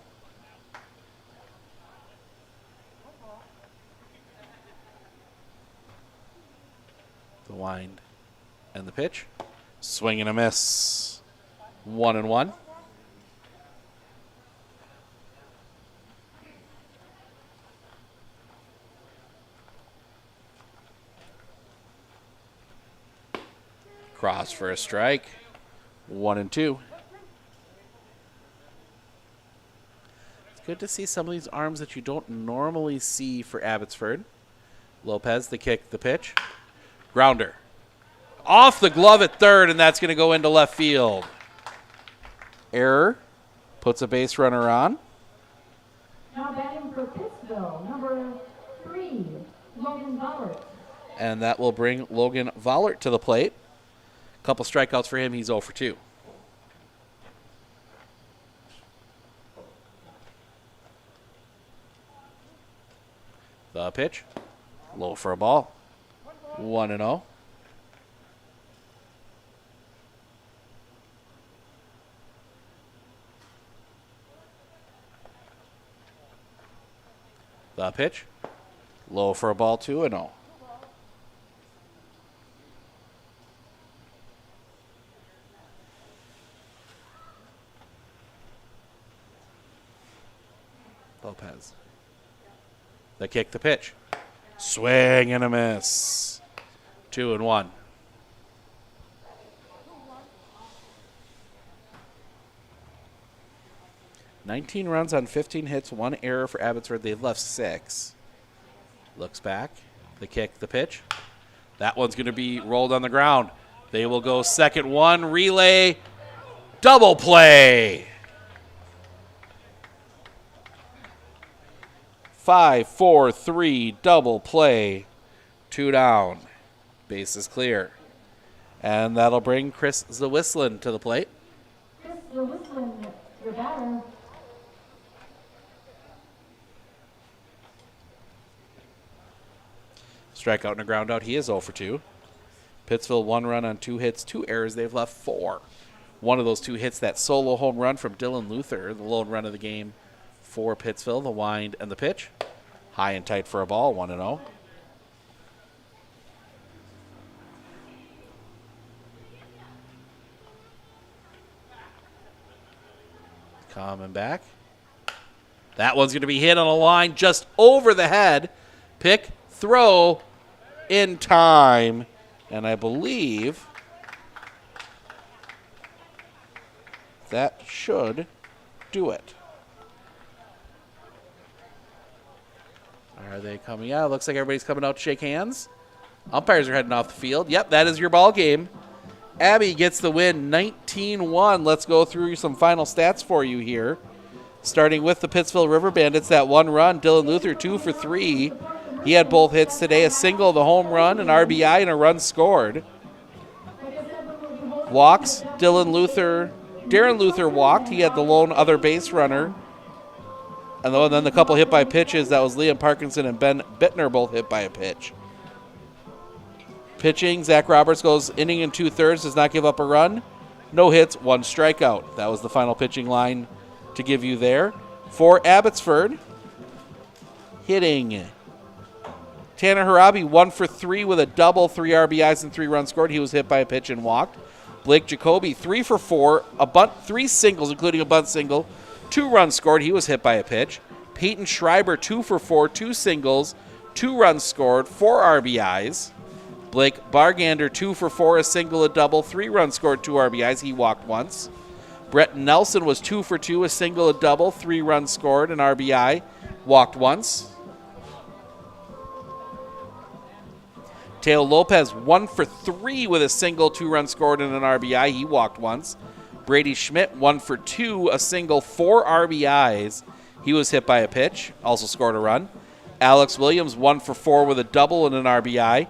The wind and the pitch. Swing and a miss. 1-1. Cross for a strike. 1-2. It's good to see some of these arms that you don't normally see for Abbotsford. Lopez, the kick, the pitch. Grounder. Off the glove at third, and that's going to go into left field. Error. Puts a base runner on. Now batting for Pittsville, number 3, Logan Vollert. And that will bring Logan Vollert to the plate. Couple strikeouts for him. He's 0 for 2. The pitch. Low for a ball. 1-0. The pitch. Low for a ball, 2-0. Lopez. The kick, the pitch. Swing and a miss. 2-1. $19 runs on 15 hits, 1 error for Abbotsford. They've left 6. Looks back. The kick, the pitch. That one's going to be rolled on the ground. They will go second one, relay, double play. 5-4-3 double play. 2 down. Base is clear. And that'll bring Chris Zawislin to the plate. Chris Zawislin, your batter. Strikeout and a ground out. He is 0 for 2. Pittsville 1 run on 2 hits, 2 errors. They've left 4. One of those 2 hits, that solo home run from Dylan Luther, the lone run of the game for Pittsville. The wind and the pitch. High and tight for a ball, 1-0. Coming back. That one's going to be hit on a line just over the head. Pick, throw, in time. And I believe that should do it. Are they coming out? Looks like everybody's coming out to shake hands. Umpires are heading off the field. Yep, that is your ball game. Abby gets the win, 19-1. Let's go through some final stats for you here. Starting with the Pittsville River Bandits, that 1 run. Dylan Luther, 2 for 3. He had both hits today, a single, the home run, an RBI, and a run scored. Walks, Darren Luther walked. He had the lone other base runner. And then the couple hit by pitches, that was Liam Parkinson and Ben Bittner both hit by a pitch. Pitching, Zach Roberts goes inning and 2/3, does not give up a run. No hits, 1 strikeout. That was the final pitching line to give you there. For Abbotsford, hitting Tanner Harabi, 1 for 3 with a double, 3 RBIs and 3 runs scored. He was hit by a pitch and walked. Blake Jacoby, 3 for 4, a bunt, 3 singles, including a bunt single, 2 runs scored. He was hit by a pitch. Peyton Schreiber, 2 for 4, 2 singles, 2 runs scored, 4 RBIs. Blake Bargander, 2 for 4, a single, a double, 3 runs scored, 2 RBIs. He walked once. Brett Nelson was 2 for 2, a single, a double, 3 runs scored, an RBI, walked once. Teo Lopez, 1 for 3 with a single, 2 runs scored, and an RBI. He walked once. Brady Schmidt, 1 for 2, a single, 4 RBIs. He was hit by a pitch, also scored a run. Alex Williams, 1 for 4 with a double and an RBI.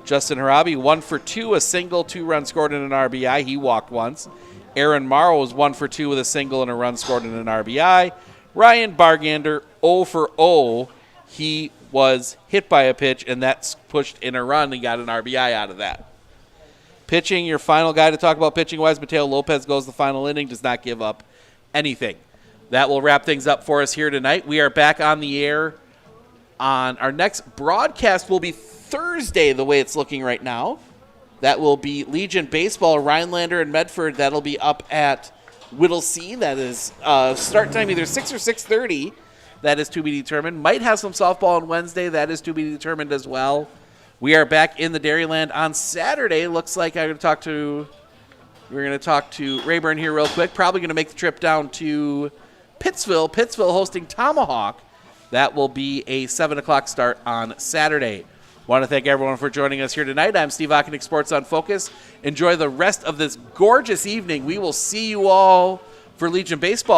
Justin Harabi, 1 for 2, a single, 2 runs scored and an RBI. He walked once. Aaron Morrow was 1 for 2 with a single and a run scored and an RBI. Ryan Bargander, 0 for 0. He was hit by a pitch, and that's pushed in a run. He got an RBI out of that. Pitching, your final guy to talk about pitching-wise, Mateo Lopez goes the final inning, does not give up anything. That will wrap things up for us here tonight. We are back on the air. Our next broadcast will be Thursday, the way it's looking right now. That will be Legion Baseball, Rhinelander and Medford. That'll be up at Whittlesea. That is start time either 6 or 6:30. That is to be determined. Might have some softball on Wednesday. That is to be determined as well. We are back in the Dairyland on Saturday. Looks like we're going to talk to Rayburn here real quick. Probably going to make the trip down to Pittsville. Pittsville hosting Tomahawk. That will be a 7 o'clock start on Saturday. Want to thank everyone for joining us here tonight. I'm Steve Ockenick, Sports on Focus. Enjoy the rest of this gorgeous evening. We will see you all for Legion Baseball.